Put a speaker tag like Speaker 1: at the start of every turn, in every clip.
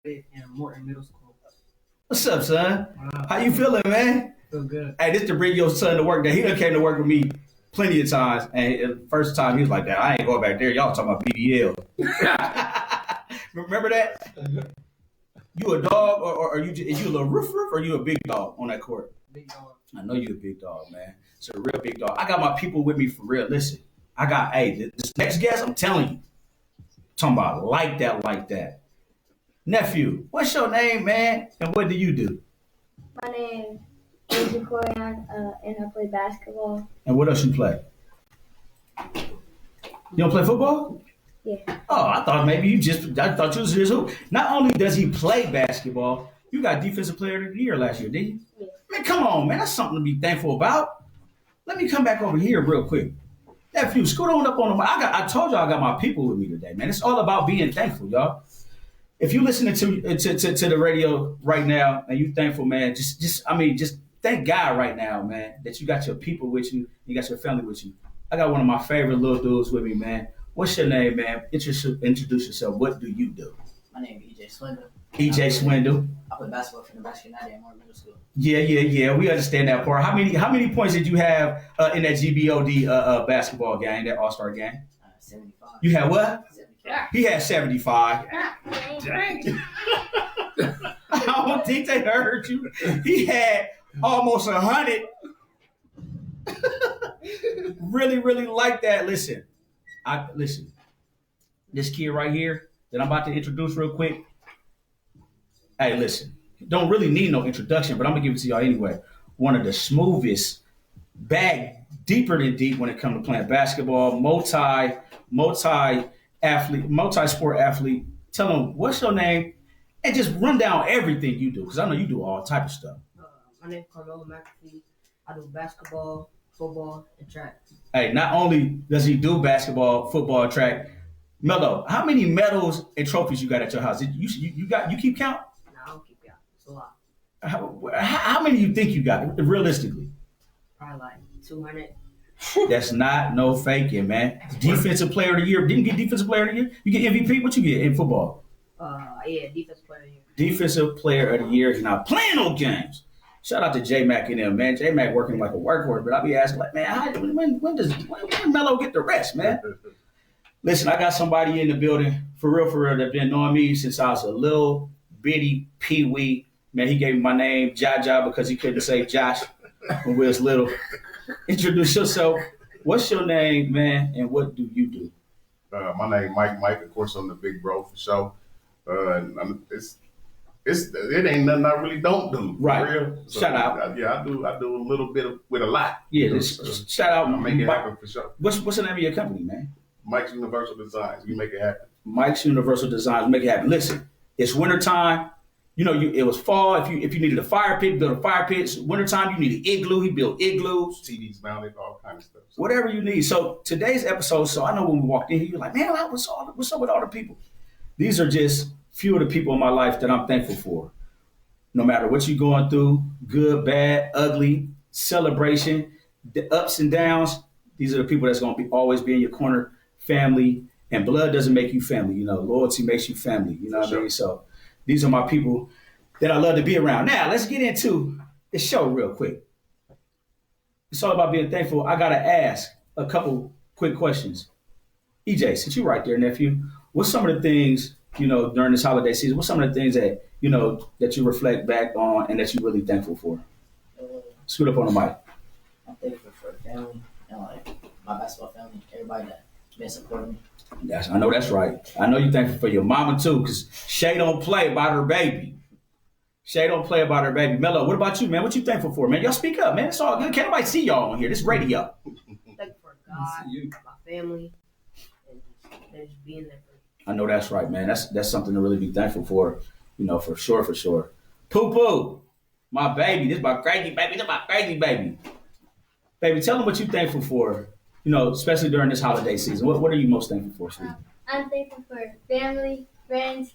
Speaker 1: in Morton Middle School.
Speaker 2: What's up, son? How you feeling, man?
Speaker 1: Feel good.
Speaker 2: Hey, this to bring your son to work. That he done came to work with me plenty of times, and the first time he was like, "That I ain't going back there. Y'all talking about BBL." Remember that? You a dog, or are you? Is you a little roof, or are you a big dog on that court?
Speaker 1: Big dog.
Speaker 2: I know you a big dog, man. It's a real big dog. I got my people with me for real. Listen, this next guest, I'm telling you, talking about like that. Nephew, what's your name, man, and what do you do?
Speaker 3: My name is Corian, and I play basketball.
Speaker 2: And what else you play? You don't play football?
Speaker 3: Yeah.
Speaker 2: Oh, I thought you was his hoop. Not only does he play basketball, you got Defensive Player of the Year last year, didn't you?
Speaker 3: Yeah.
Speaker 2: Man, come on, man. That's something to be thankful about. Let me come back over here real quick. Nephew, scoot on up on the mic. I told y'all I got my people with me today, man. It's all about being thankful, y'all. If you're listening to the radio right now and you thankful, man, just thank God right now, man, that you got your people with you, you got your family with you. I got one of my favorite little dudes with me, man. What's your name, man? Introduce yourself. What do you do?
Speaker 4: My name is EJ Swindle.
Speaker 2: EJ Swindle.
Speaker 4: I play basketball for Nebraska United in Morton Middle School.
Speaker 2: Yeah. We understand that part. How many points did you have in that GBOD basketball game, that All-Star game?
Speaker 4: 75.
Speaker 2: You had what?
Speaker 4: 75.
Speaker 2: He had 75. Dang. I don't think they heard you. He had almost 100. Really like that. Listen. This kid right here that I'm about to introduce real quick. Hey, listen. Don't really need no introduction, but I'm gonna give it to y'all anyway. One of the smoothest, deeper than deep when it comes to playing basketball, multi-sport athlete. Tell them what's your name and just run down everything you do, because I know you do all type of stuff.
Speaker 1: My name is Carmelo McAfee. I do basketball, football, and track.
Speaker 2: Hey, not only does he do basketball, football, and track, Melo, how many medals and trophies you got at your house? You keep count?
Speaker 1: No, I don't keep count. It's a lot.
Speaker 2: How many you think you got, realistically?
Speaker 1: Probably like 200.
Speaker 2: That's not no faking, man. Defensive Player of the Year. Didn't you get Defensive Player of the Year? You get MVP? What you get in football?
Speaker 1: Yeah, Defensive Player of the Year.
Speaker 2: Defensive Player of the Year. He's not playing no games. Shout out to J-Mac and them, man. J-Mac working like a workhorse, but I be asking, like, man, when does Melo get the rest, man? Listen, I got somebody in the building, for real, that been knowing me since I was a little bitty pee-wee. Man, he gave me my name, Jaja, because he couldn't say Josh when we was little. Introduce yourself. What's your name, man, and what do you do?
Speaker 5: My name Mike. Of course, I'm the big bro for sure. It ain't nothing I really don't do.
Speaker 2: Right.
Speaker 5: For real. So,
Speaker 2: shout out.
Speaker 5: I do a little bit with a lot.
Speaker 2: Yeah, shout out.
Speaker 5: I make it happen for sure.
Speaker 2: What's the name of your company, man?
Speaker 5: Mike's Universal Designs. We make it happen.
Speaker 2: Mike's Universal Designs. Make it happen. Listen, it's wintertime. It was fall. If you needed a fire pit, build a fire pit. It's wintertime, you need an igloo. He built igloos.
Speaker 5: TVs mounted, all kind of stuff.
Speaker 2: So. Whatever you need. So today's episode, so I know when we walked in here, you're like, man, what's up with all the people? These are just few of the people in my life that I'm thankful for. No matter what you're going through, good, bad, ugly, celebration, the ups and downs, these are the people that's going to always be in your corner, family, and blood doesn't make you family. Loyalty makes you family. You know what I mean? So these are my people that I love to be around. Now, let's get into the show real quick. It's all about being thankful. I got to ask a couple quick questions. EJ, since you're right there, nephew, what's some of the things, during this holiday season, what's some of the things that, that you reflect back on and that you're really thankful for? Scoot up on the mic.
Speaker 4: I'm thankful for family and my basketball family, everybody that's been supporting me.
Speaker 2: Yes, I know that's right. I know you're thankful for your mama too, because Shay don't play about her baby. Melo, what about you, man? What you thankful for, man? Y'all speak up, man. It's all good. Can't nobody see y'all on here. This radio.
Speaker 1: Thankful for God, my family, and just being there for me.
Speaker 2: I know that's right, man. That's something to really be thankful for, for sure. Poo-poo, my baby. This is my crazy baby. Baby, tell them what you're thankful for, especially during this holiday season. What are you most thankful for, sweetie?
Speaker 3: I'm thankful for family, friends,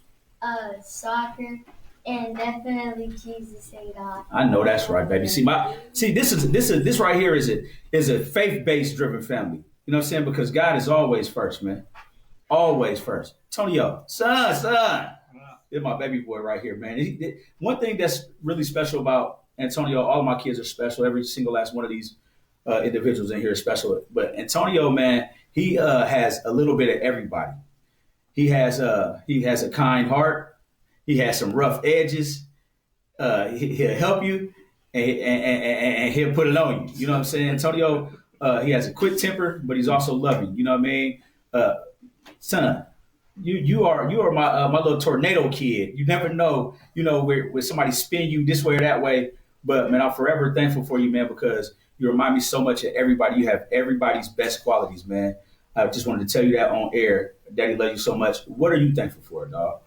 Speaker 3: soccer, and definitely Jesus and God.
Speaker 2: I know that's right, baby. This right here is a faith-based driven family. You know what I'm saying? Because God is always first, man. Always first. Tonyo, son. This is my baby boy right here, man. One thing that's really special about Antonio, all of my kids are special. Every single last one of these individuals in here is special. But Antonio, man, he has a little bit of everybody. He has a kind heart. He has some rough edges. He'll help you, and he'll put it on you. You know what I'm saying? Antonio, he has a quick temper, but he's also loving. You know what I mean? Son, you are my little tornado kid. You never know, where somebody spin you this way or that way. But man, I'm forever thankful for you, man, because you remind me so much of everybody. You have everybody's best qualities, man. I just wanted to tell you that on air. Daddy loves you so much. What are you thankful for, dog?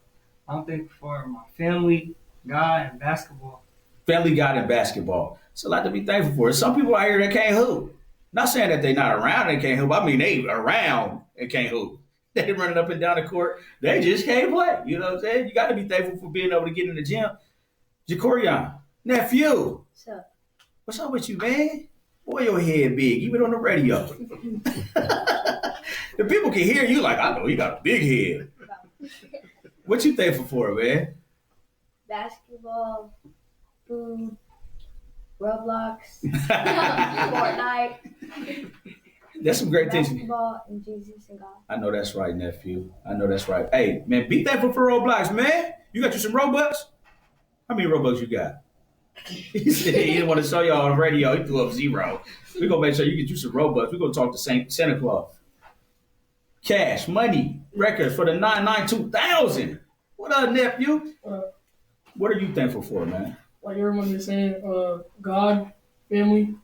Speaker 6: I'm thankful for my family, God, and basketball.
Speaker 2: Family, God, and basketball. It's a lot to be thankful for. Some people out here that can't hoop. Not saying that they're not around and can't hoop. I mean, they around and can't hoop. They running up and down the court. They just can't play. You know what I'm saying? You got to be thankful for being able to get in the gym. Jacorian, nephew.
Speaker 3: What's up?
Speaker 2: What's up with you, man? Boy, your head big. You been on the radio. The people can hear you like, I know you got a big head. What you thankful for, man?
Speaker 3: Basketball, food, Roblox, Fortnite.
Speaker 2: That's some great things.
Speaker 3: Basketball and Jesus and God.
Speaker 2: I know that's right, nephew. I know that's right. Hey, man, be thankful for Roblox, man. You got you some Robux? How many Robux you got? He said he didn't want to show y'all on the radio. He threw up 0. We're going to make sure you get you some Robux. We're going to talk to Santa Claus. Cash, money, records for the 992,000. What up, nephew? What are you thankful for, man?
Speaker 7: Like everyone is saying, God, family,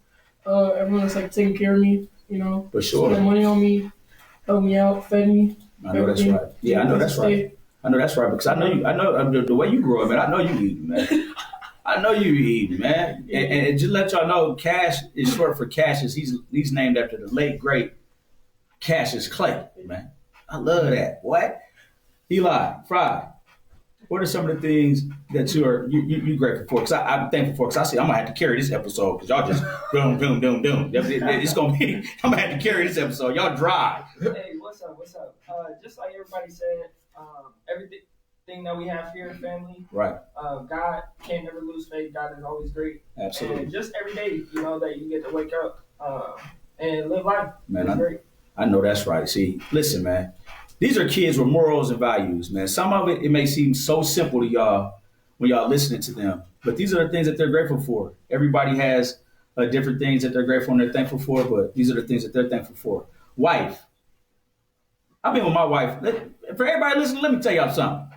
Speaker 7: everyone that's like taking care of me,
Speaker 2: For sure.
Speaker 7: spending money on me, helping me out, fed me.
Speaker 2: I know that's right. Yeah, I know that's right. I know that's right because I know the way you grew up, man. I know you eating, man. I know you eating, man. And just let y'all know, Cash is short for Cassius. He's named after the late great Cassius Clay, man. I love that. What? Eli, Fry. What are some of the things that you grateful for? Because I'm thankful for. Because I see I'm gonna have to carry this episode because y'all just boom, boom, boom, boom. It's gonna be. I'm gonna have to carry this episode. Y'all dry.
Speaker 6: Hey, what's up? Just like everybody said, everything that we have here, family.
Speaker 2: Right.
Speaker 6: God can't never lose faith. God is always great.
Speaker 2: Absolutely.
Speaker 6: And just every day, that you get to wake up and live life.
Speaker 2: Man,
Speaker 6: it's great.
Speaker 2: I know that's right. See, listen, man. These are kids with morals and values, man. Some of it may seem so simple to y'all when y'all listening to them, but these are the things that they're grateful for. Everybody has different things that they're grateful and they're thankful for, but these are the things that they're thankful for. Wife. I've been with my wife. For everybody listening, let me tell y'all something.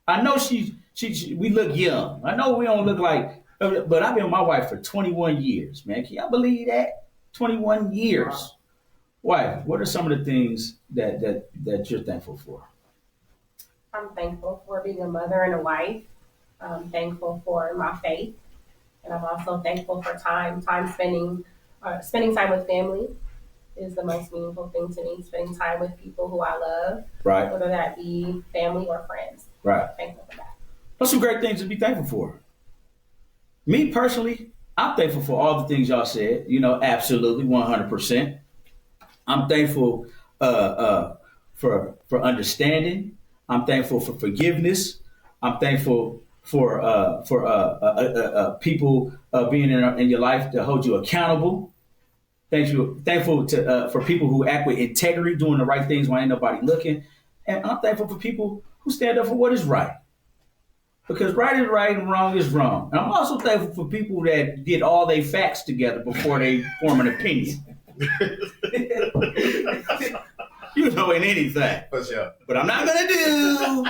Speaker 2: I know we look young. I know we don't look like, but I've been with my wife for 21 years, man. Can y'all believe that? 21 years. Wow. Wife, what are some of the things that you're thankful for?
Speaker 8: I'm thankful for being a mother and a wife. I'm thankful for my faith. And I'm also thankful for spending time with family is the most meaningful thing to me. Spending time with people who I love.
Speaker 2: Right.
Speaker 8: Whether that be family or friends.
Speaker 2: Right.
Speaker 8: I'm thankful for that.
Speaker 2: Those some great things to be thankful for. Me personally, I'm thankful for all the things y'all said. Absolutely, 100%. I'm thankful for understanding. I'm thankful for forgiveness. I'm thankful for people being in your life to hold you accountable. Thankful for people who act with integrity, doing the right things when ain't nobody looking. And I'm thankful for people who stand up for what is right. Because right is right and wrong is wrong. And I'm also thankful for people that get all their facts together before they form an opinion. In anything.
Speaker 5: For sure.
Speaker 2: But I'm not going to do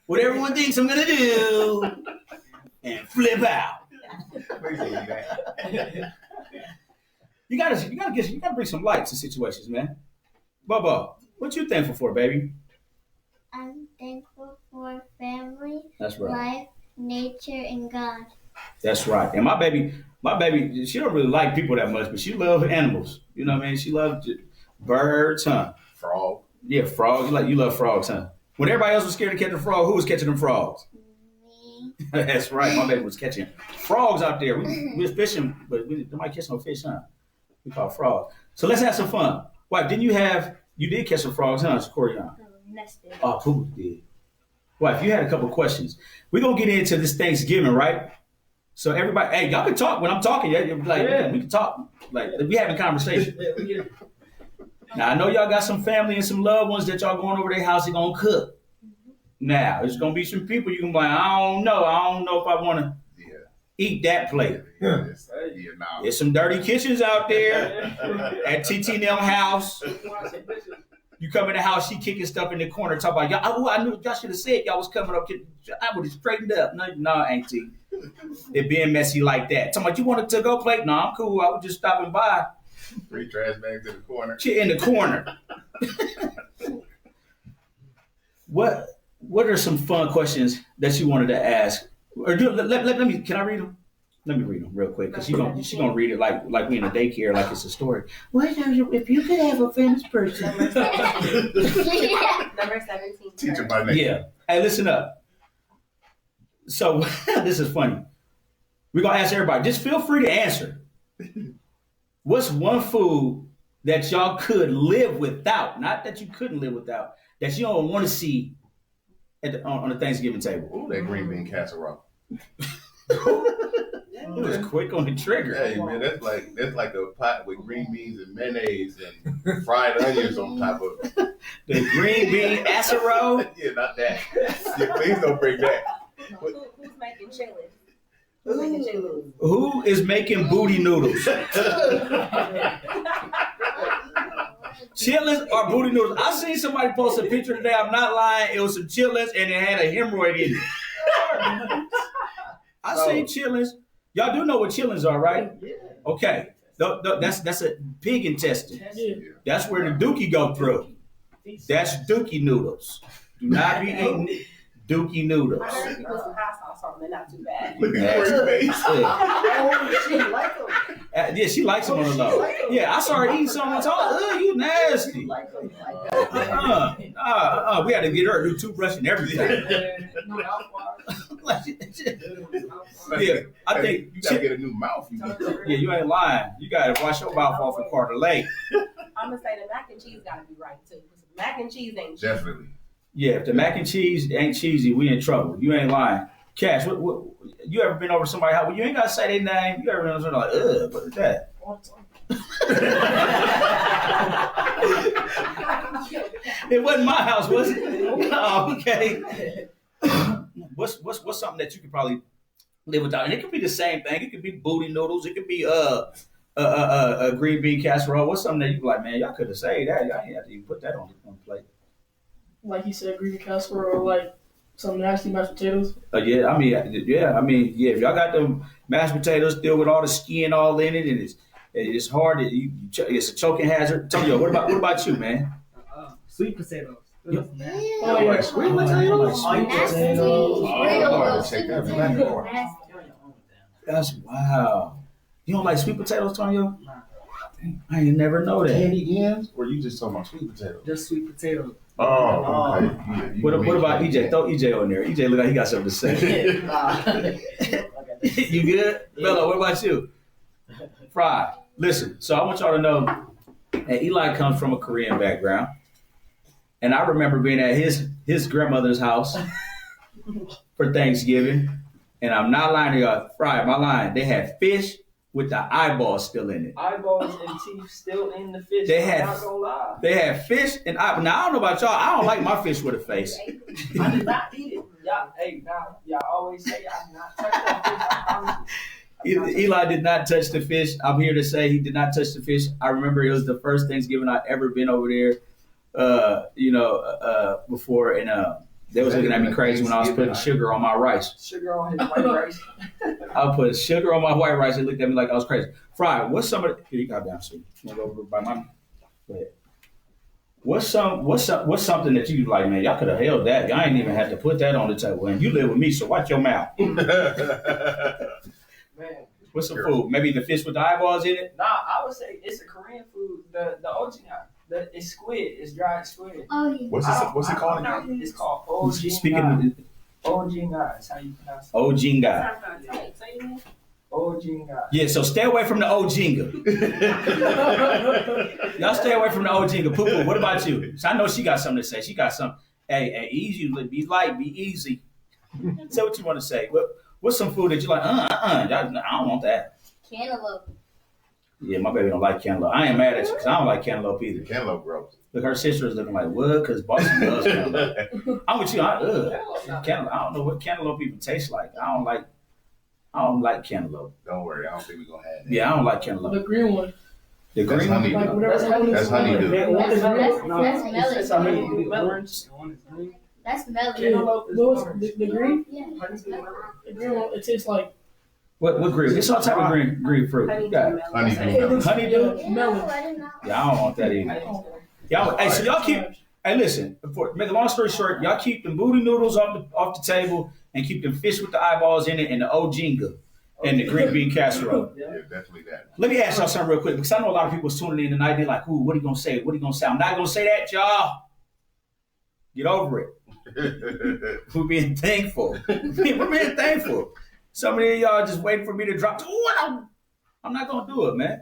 Speaker 2: what everyone thinks I'm going to do and flip out. You gotta bring some light to situations, man. Bubba, what you thankful for, baby?
Speaker 3: I'm thankful for family,
Speaker 2: That's right.
Speaker 3: life, nature, and God.
Speaker 2: That's right. And my baby, she don't really like people that much, but she loves animals. You know what I mean? She loves birds, huh?
Speaker 5: Frog.
Speaker 2: Yeah, frogs. You love frogs, huh? When everybody else was scared to catch a frog, who was catching them frogs?
Speaker 3: Me.
Speaker 2: That's right. My baby was catching frogs out there. We was fishing, but we might catch no fish, huh? We call frogs. So let's have some fun. Why, you did catch some frogs, huh, Corian?
Speaker 3: Nested.
Speaker 2: Oh, Pooh did. wife, you had a couple questions. We're gonna get into this Thanksgiving, right? So everybody, hey, y'all can talk when I'm talking. Like we can talk, like we having conversation. Now I know y'all got some family and some loved ones that y'all going over their house. They gonna cook. Now there's gonna be some people you can be like, I don't know if I want to eat that plate. There's some dirty kitchens out there at TT and them house. You come in the house, she kicking stuff in the corner, talk about y'all. I knew y'all should have said y'all was coming up. I would have straightened up. No, auntie. They're being messy like that. Talking about you want a to-go plate? No, I'm cool. I was just stopping by.
Speaker 5: 3 trash bags in the corner.
Speaker 2: She in the corner. What are some fun questions that you wanted to ask? Or let me. Can I read them? Let me read them real quick because she's gonna read it like we in a daycare, like it's a story. What if you could have a famous person?
Speaker 8: Number 17.
Speaker 5: Teacher by name.
Speaker 2: Yeah. Hey, listen up. So this is funny. We're gonna ask everybody. Just feel free to answer. What's one food that y'all could live without? Not that you couldn't live without. That you don't want to see on the Thanksgiving table.
Speaker 5: Ooh, that green bean casserole.
Speaker 2: It was quick on the trigger.
Speaker 5: Hey man, that's like a pot with green beans and mayonnaise and fried onions on top of it.
Speaker 2: The green bean casserole?
Speaker 5: Yeah, not that. Yeah, please don't bring that.
Speaker 8: Who's making chili? Who's making chili?
Speaker 2: Who is making booty noodles? Chitlins or booty noodles? I seen somebody post a picture today. I'm not lying. It was some chitlins and it had a hemorrhoid in it. I seen chitlins. Y'all do know what chitlins are, right?
Speaker 6: Yeah.
Speaker 2: Okay. That's a pig intestine. That's where the dookie go through. That's dookie noodles. Do not be eating dookie noodles.
Speaker 8: I heard you put some hot sauce on them. They're not too bad.
Speaker 5: Look at your face.
Speaker 2: Yeah, she likes them on the low. Yeah, I saw her eating something on top. Ugh, you nasty. We had to get her a new toothbrush and everything. Yeah, I think
Speaker 5: you gotta get a new mouth.
Speaker 2: Yeah, you ain't lying. You gotta wash your mouth off with Carter Lake.
Speaker 8: I'm gonna say the mac and cheese gotta be right too. Mac and cheese ain't cheese.
Speaker 5: Definitely.
Speaker 2: Yeah, if the mac and cheese ain't cheesy, we in trouble. You ain't lying. Cash, what you ever been over somebody's house? Well, you ain't gotta say their name. You ever been over something like, ugh, what is that? It wasn't my house, was it? Oh, okay. What's something that you could probably live without? And it could be the same thing. It could be booty noodles. It could be a green bean casserole. What's something that you be like, man, y'all could have said that. Y'all ain't have to even put that on the plate.
Speaker 7: Like he said, green bean casserole, or like some nasty mashed potatoes.
Speaker 2: Yeah. If y'all got them mashed potatoes still with all the skin all in it, and it's hard. It's a choking hazard. Tell me, what about you, man?
Speaker 6: Sweet potatoes.
Speaker 2: Yep.
Speaker 7: Oh yeah,
Speaker 2: sweet potatoes. That's wow. You don't like sweet potatoes, Tonyo?
Speaker 6: Nah.
Speaker 2: I ain't never know that.
Speaker 5: Candy yams? Or you just talking about sweet potatoes?
Speaker 6: Just sweet potatoes.
Speaker 5: Oh, okay. Yeah,
Speaker 2: What about EJ? Throw EJ on there. EJ look like he got something to say. You good? Bella, what about you? Fry. Listen, so I want y'all to know that Eli comes from a Korean background. And I remember being at his grandmother's house for Thanksgiving. And I'm not lying to y'all. Fry, am I lying? They had fish with the eyeballs still in it.
Speaker 6: Eyeballs and teeth still in the fish.
Speaker 2: They
Speaker 6: I'm not gonna lie.
Speaker 2: had fish and eyeballs. Now, I don't know about y'all. I don't like my fish with a face.
Speaker 6: I did not eat it. Y'all always say I did not touch that fish. I promise you.
Speaker 2: Eli did not touch the fish. I'm here to say he did not touch the fish. I remember it was the first Thanksgiving I'd ever been over there, before. And they was looking at me crazy when I was putting sugar on my rice.
Speaker 6: Sugar on his white rice.
Speaker 2: I put sugar on my white rice. They looked at me like I was crazy. Fry, what's some of the... Here, you got down, sweet. You want to go over by my... Go ahead. What's something that you like, man? Y'all could have held that. Y'all ain't even had to put that on the table. And you live with me, so watch your mouth.
Speaker 6: Man.
Speaker 2: What's some food? Maybe the fish with the eyeballs in it?
Speaker 6: Nah, I would say it's a Korean food. The ojinga. It's squid. It's dried squid.
Speaker 3: Oh, yeah.
Speaker 5: What's it called again?
Speaker 6: It's called ojinga.
Speaker 2: Speaking
Speaker 6: Ojinga. That's how you pronounce it.
Speaker 2: Ojinga.
Speaker 6: Ojinga.
Speaker 2: Yeah, so stay away from the Ojinga. Y'all stay away from the Ojinga. Poo-poo, what about you? So I know she got something to say. She got something. Hey, easy. Be light. Be easy. Say what you want to say. What's some food that you like? I don't want that.
Speaker 3: Cantaloupe.
Speaker 2: Yeah, my baby don't like cantaloupe. I ain't mad at you because I don't like cantaloupe either.
Speaker 5: Cantaloupe gross.
Speaker 2: Look, her sister is looking like, what? Because Boston loves cantaloupe. I'm with you. Cantaloupe. I don't know what cantaloupe even tastes like. I don't like cantaloupe.
Speaker 5: Don't worry, I don't think we're gonna have that.
Speaker 2: Yeah, I don't like cantaloupe.
Speaker 7: The green one.
Speaker 2: The
Speaker 5: That's
Speaker 2: green
Speaker 5: honey.
Speaker 2: one?
Speaker 7: Like whatever
Speaker 5: That's honeydew.
Speaker 7: That's
Speaker 3: That's melon.
Speaker 6: Orange. The one is green.
Speaker 3: That's melon.
Speaker 6: Cantaloupe is
Speaker 7: What was
Speaker 6: orange.
Speaker 7: the green?
Speaker 3: Yeah.
Speaker 7: The green one. It tastes like
Speaker 2: What green? It's all type of green fruit.
Speaker 8: Honeydew
Speaker 2: Yeah.
Speaker 8: melon.
Speaker 5: Honeydew.
Speaker 2: Honeydew?
Speaker 3: Yeah,
Speaker 7: melon.
Speaker 3: I did not.
Speaker 2: Yeah, I don't want that either. Y'all, hey, so y'all keep. Hey, listen. Make a long story short, y'all keep the booty noodles off the table and keep them fish with the eyeballs in it and the ojinga and the green bean casserole.
Speaker 5: Yeah, definitely that.
Speaker 2: Let me ask y'all something real quick because I know a lot of people tuning in tonight. They're like, "Ooh, what are you gonna say? What are you gonna say?" I'm not gonna say that, y'all. Get over it. We're being thankful. We're being thankful. So many of y'all just waiting for me to drop. Ooh, I'm not gonna do it, man.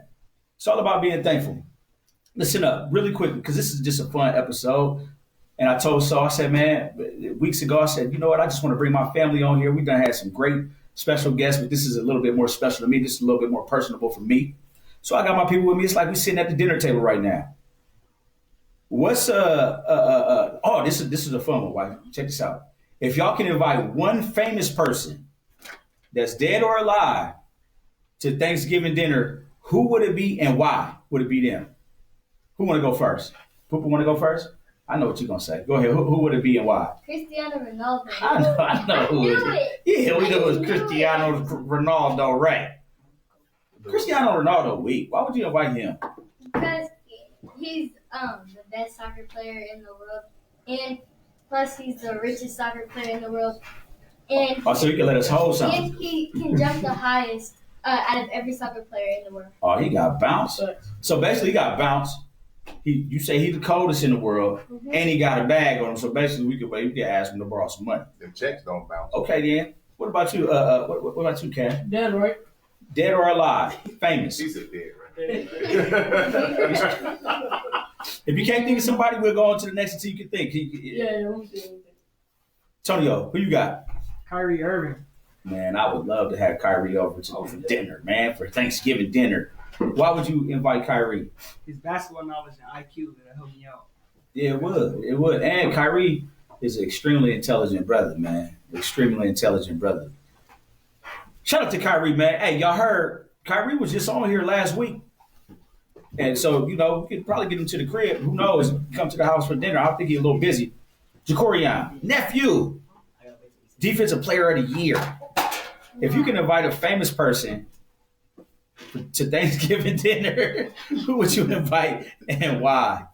Speaker 2: It's all about being thankful. Listen up, really quick, because this is just a fun episode. And I told Saul, I said, man, weeks ago, I said, you know what? I just want to bring my family on here. We've done had some great special guests, but this is a little bit more special to me. This is a little bit more personable for me. So I got my people with me. It's like we're sitting at the dinner table right now. What's this is a fun one, wife. Check this out. If y'all can invite one famous person that's dead or alive to Thanksgiving dinner, who would it be and why would it be them? Who want to go first? Poopa want to go first? I know what you're going to say. Go ahead. Who would it be and why?
Speaker 3: Cristiano Ronaldo.
Speaker 2: I know who it is. Yeah, we know it's Cristiano Ronaldo, right? Cristiano Ronaldo weak. Why would you invite him?
Speaker 3: Because he's the best soccer player in the world, and plus he's the richest soccer player in the world, and
Speaker 2: Oh, so you can let us hold something.
Speaker 3: and he can jump the highest out of every soccer player in the world.
Speaker 2: Oh, he got bounce. So basically, he got bounce. You say he's the coldest in the world, and he got a bag on him. So basically, we could ask him to borrow some money.
Speaker 5: The checks don't bounce.
Speaker 2: Okay, then. What about you? What about you, Ken?
Speaker 7: dead, right?
Speaker 2: Dead or alive? Famous.
Speaker 5: He said dead, right?
Speaker 2: If you can't think of somebody, we'll go on to the next until you can think.
Speaker 7: Yeah, let me see.
Speaker 2: Tonyo, who you got?
Speaker 6: Kyrie Irving.
Speaker 2: Man, I would love to have Kyrie over for dinner, man, for Thanksgiving dinner. Why would you invite Kyrie?
Speaker 6: His basketball knowledge and IQ that helped me out.
Speaker 2: Yeah, it would. It would. And Kyrie is an extremely intelligent brother, man. Extremely intelligent brother. Shout out to Kyrie, man. Hey, y'all heard Kyrie was just on here last week. And so, we could probably get him to the crib. Who knows? Come to the house for dinner. I think he's a little busy. Jacorian, nephew, defensive player of the year. If you can invite a famous person to Thanksgiving dinner, who would you invite and why?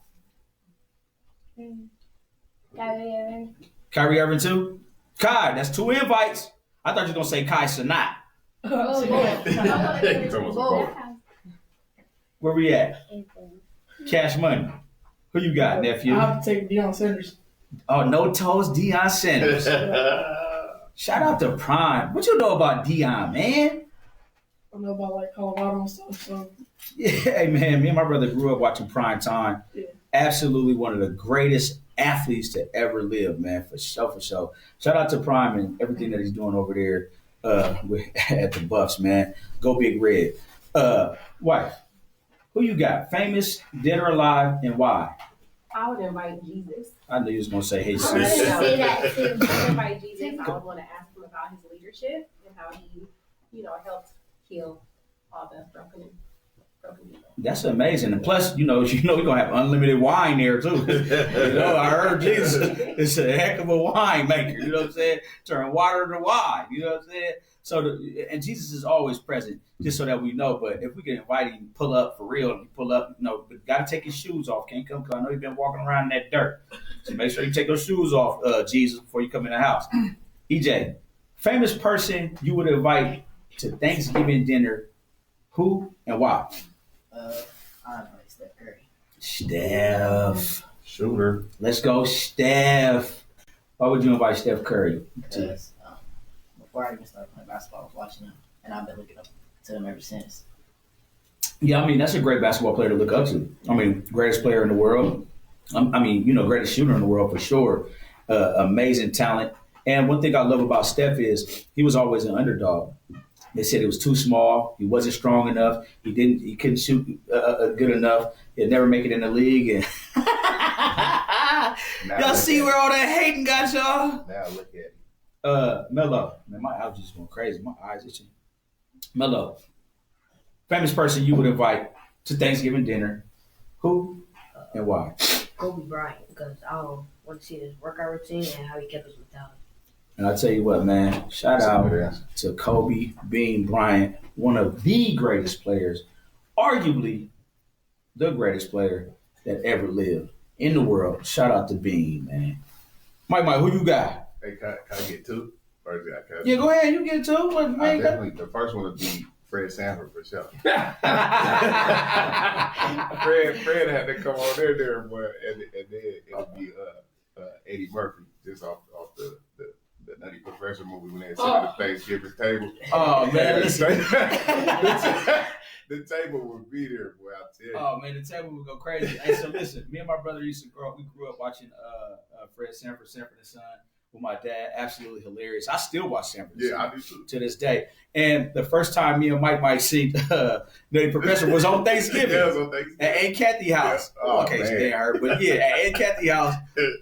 Speaker 3: Kyrie Irving.
Speaker 2: Kyrie Irving too? Kai, that's 2 invites. I thought you were going to say Kai Sanat.
Speaker 3: Oh, yeah.
Speaker 5: It's almost a boat.
Speaker 2: Where we at? Cash Money. Who you got, nephew?
Speaker 7: I have to take Deion Sanders.
Speaker 2: Oh, no toes, Deion Sanders. Shout out to Prime. What you know about Deion, man?
Speaker 7: I know about like Colorado and stuff. So
Speaker 2: Yeah, hey, man, me and my brother grew up watching Prime Time.
Speaker 7: Yeah.
Speaker 2: Absolutely one of the greatest athletes to ever live, man, for sure, for sure. Shout out to Prime and everything that he's doing over there at the Buffs, man. Go Big Red. Wife, who you got? Famous, dead or alive, and why?
Speaker 8: I would invite Jesus.
Speaker 2: I knew you was going to say, hey,
Speaker 3: I was
Speaker 2: sis.
Speaker 3: gonna say that too.
Speaker 8: I would invite Jesus. I would want to ask him about his leadership and how he, helped heal all the broken people.
Speaker 2: That's amazing. And plus, we're going to have unlimited wine there, too. I heard Jesus is a heck of a wine maker. You know what I'm saying? Turn water to wine. You know what I'm saying? So, and Jesus is always present, just so that we know. But if we can invite him, pull up for real, and pull up, but got to take his shoes off. Can't come, because I know you've been walking around in that dirt. So make sure you take those shoes off, Jesus, before you come in the house. EJ, famous person you would invite to Thanksgiving dinner, who and why?
Speaker 4: I invite Steph Curry.
Speaker 2: Steph.
Speaker 5: Shooter.
Speaker 2: Let's go, Steph. Why would you invite Steph Curry?
Speaker 4: Because before I even started playing basketball, I was watching him, and I've been looking up to him ever since.
Speaker 2: Yeah, that's a great basketball player to look up to. Greatest player in the world. Greatest shooter in the world for sure. amazing talent. And one thing I love about Steph is he was always an underdog. They said he was too small. He wasn't strong enough. He couldn't shoot good enough. He'd never make it in the league. And y'all see where all that hating got y'all?
Speaker 5: Now look at it.
Speaker 2: Melo. Man, my eyes just going crazy. My eyes itching. Melo. Famous person you would invite to Thanksgiving dinner. Who and why?
Speaker 1: Kobe Bryant, because I want to see his workout routine and how he kept his mentality.
Speaker 2: And I tell you what, man, shout out to Kobe Bean Bryant, one of the greatest players, arguably the greatest player that ever lived in the world. Shout out to Bean, man. Mike, who you got?
Speaker 5: Hey, can I get two? Or is it,
Speaker 2: Yeah, go ahead. You get two.
Speaker 5: definitely, the first one would be Fred Sanford for sure. Fred had to come on there, boy, and then it would be Eddie Murphy, just off the Nutty Professor movie when they sit at the Thanksgiving table.
Speaker 2: Oh man, listen.
Speaker 5: The table would be there, boy. I tell you.
Speaker 2: Oh man, the table would go crazy. Hey, so listen, me and my brother used to grow up. We grew up watching Fred Sanford and Son with my dad. Absolutely hilarious. I still watch Sanford and Son
Speaker 5: I do too.
Speaker 2: to this day. And the first time me and Mike seen Nutty Professor was on Thanksgiving.
Speaker 5: Yeah, it was on Thanksgiving.
Speaker 2: At Aunt Kathy's house.
Speaker 5: Yeah. Oh,
Speaker 2: Okay,
Speaker 5: man.
Speaker 2: so they heard, but yeah, at Aunt Kathy's house.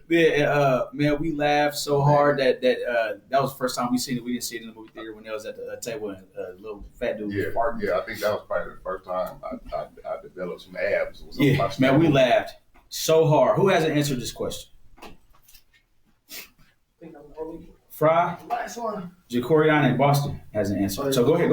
Speaker 2: Yeah, man, we laughed so hard that was the first time we seen it. We didn't see it in the movie theater when they was at the table and a little fat dude was farting.
Speaker 5: Yeah, I think that was probably the first time I developed some abs.
Speaker 2: Yeah, man, we laughed so hard. Who hasn't answered this question? Fry,
Speaker 6: Last one.
Speaker 2: Jacorian in Boston hasn't answered. So go ahead.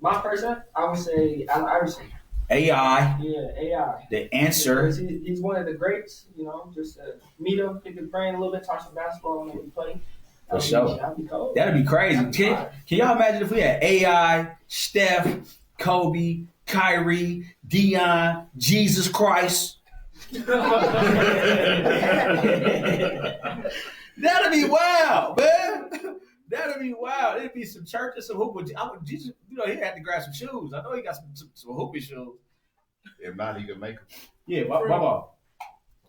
Speaker 6: My person, I would say Allen Iverson.
Speaker 2: AI,
Speaker 6: Yeah, AI.
Speaker 2: the answer.
Speaker 6: Because he's one of the greats, just meet him, pick his brain a little bit, talk some basketball when we play.
Speaker 2: For sure.
Speaker 6: That'd be cold.
Speaker 2: That'd be crazy. Can y'all imagine if we had AI, Steph, Kobe, Kyrie, Dion, Jesus Christ? That'd be wild, man. That'd be wild. It'd be some churches, some hoop. Jesus, he had to grab some shoes. I know he got some hoopy shoes.
Speaker 5: If not, he could make them.
Speaker 2: Yeah, Bubba.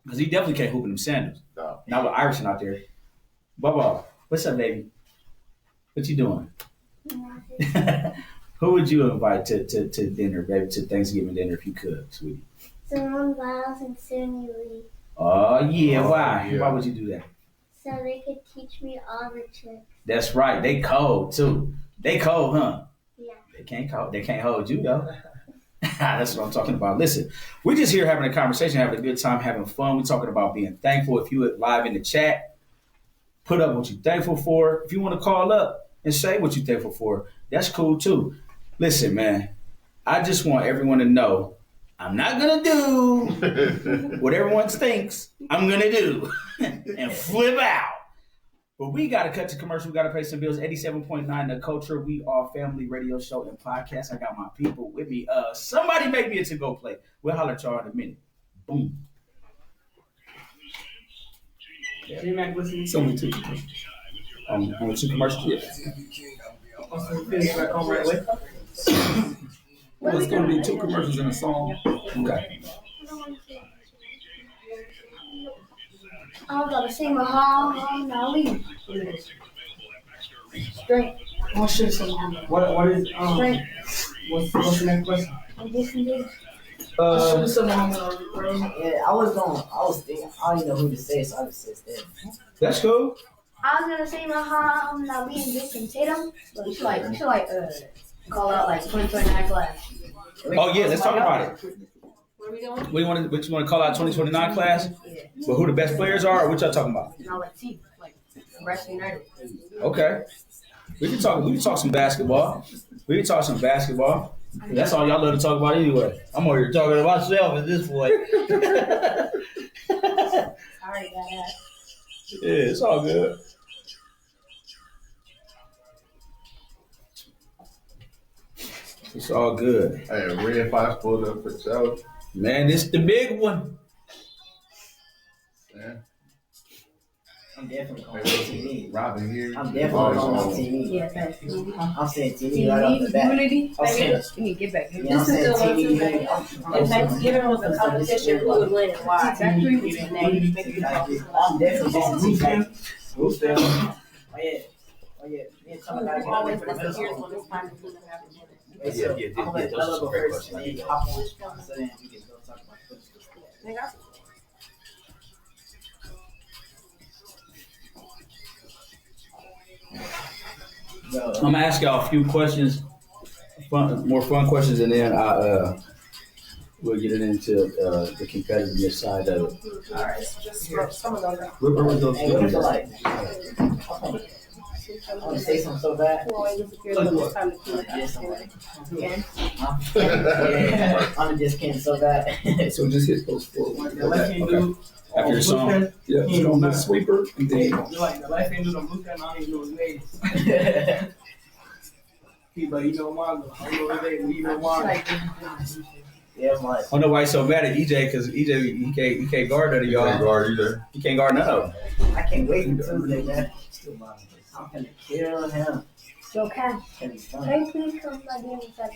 Speaker 2: Because he definitely can't hoop in them sandals.
Speaker 5: No.
Speaker 2: Not with Iverson out there. Bubba, what's up, baby? What you doing? Who would you invite to dinner, baby, to Thanksgiving dinner if you could, sweetie?
Speaker 3: Simone Biles and Sydney Lee,
Speaker 2: Oh, yeah. Why?
Speaker 5: Yeah.
Speaker 2: Why would you do that?
Speaker 3: so they could teach me all the tricks.
Speaker 2: That's right. They cold, too. They cold, huh?
Speaker 3: Yeah.
Speaker 2: They can't hold you, though. That's what I'm talking about. Listen, we're just here having a conversation, having a good time, having fun. We're talking about being thankful. If you are live in the chat, put up what you're thankful for. If you want to call up and say what you're thankful for, that's cool, too. Listen, man, I just want everyone to know I'm not going to do what everyone thinks I'm going to do and flip out. But we got to cut to commercial. We got to pay some bills. 87.9 The Culture. We are family radio show and podcast. I got my people with me. Somebody make me a to-go play. We'll holler at y'all in a minute. Boom.
Speaker 6: J-Mac, listen.
Speaker 7: It's only two commercials.
Speaker 2: On 2 commercials? Yeah.
Speaker 6: Also, finish back home right away.
Speaker 7: Well, it's going to be 2 commercials and a song.
Speaker 2: Okay.
Speaker 3: I was gonna sing my home now leave. Strength.
Speaker 6: Oh shit! So what is
Speaker 3: Strength.
Speaker 6: what's the next question?
Speaker 3: And this and this.
Speaker 4: Yeah, I was thinking, I don't even know who to say, so I just said Steph.
Speaker 2: That's cool.
Speaker 3: I was gonna sing my home now leave and Jason Tatum.
Speaker 1: But you should call out like 2029 class.
Speaker 2: Oh, yeah. Let's talk about it.
Speaker 1: What are we doing?
Speaker 2: What you want to call out 2029 class?
Speaker 1: Yeah.
Speaker 2: But who the best players are, or what y'all talking about?
Speaker 1: No, like team, like Western United.
Speaker 2: Okay. We can talk some basketball. That's all y'all love to talk about anyway. I'm over here talking to myself at this point.
Speaker 1: Sorry, guys.
Speaker 2: Yeah, it's all good. It's all good.
Speaker 5: Hey, Red Fox pulled up for show.
Speaker 2: Man, this the big one.
Speaker 5: Yeah.
Speaker 2: I'm
Speaker 4: definitely calling TV.
Speaker 5: Robin here.
Speaker 4: I'm definitely calling TV.
Speaker 1: Yeah, thanks.
Speaker 4: I'm saying TV right off the bat.
Speaker 1: Unity,
Speaker 4: I'm saying,
Speaker 1: you need to get back here.
Speaker 4: you know what I'm saying? TV.
Speaker 8: If Thanksgiving was a competition, who would win and why?
Speaker 4: I'm definitely missing TV.
Speaker 6: Who's there?
Speaker 4: Oh yeah. Me and Tom gotta get
Speaker 8: Always
Speaker 4: for the middle
Speaker 8: disappears
Speaker 4: school.
Speaker 8: when it's time to clean up after dinner.
Speaker 4: Wait, so I'm gonna let Bella go first, and then you hop on, so then we can go talk about football.
Speaker 8: Nigga,
Speaker 4: Yo,
Speaker 2: I'm gonna ask y'all a few questions, more fun questions, and then we'll get into the competitiveness side of it.
Speaker 4: alright.
Speaker 8: just some of those.
Speaker 2: Where was those
Speaker 4: Hey, what is it
Speaker 2: things?
Speaker 4: like? I wanna say something so bad.
Speaker 8: Who always disappears when it's time to clean up
Speaker 4: Yes,
Speaker 8: after
Speaker 4: I'm
Speaker 8: dinner.
Speaker 4: like, yeah, I'm just kidding so bad.
Speaker 6: So just hit those forward.
Speaker 7: The left hand do
Speaker 2: After your song, yeah,
Speaker 7: He
Speaker 2: so on the
Speaker 7: not.
Speaker 2: sweeper, and then
Speaker 7: you like the left hand do the blue pen. I don't even know his name. But you know mine. I don't know his name. You know mine.
Speaker 4: Yeah, I'm like,
Speaker 2: I don't know why he's so mad at EJ because EJ he can't guard none of
Speaker 5: Y'all
Speaker 2: y'all.
Speaker 5: guard either.
Speaker 2: He can't guard none of them.
Speaker 4: I can't wait until Tuesday, man. I'm gonna kill him.
Speaker 3: Yo, Kat,
Speaker 4: Can be fun.
Speaker 3: can you please come to my game inside?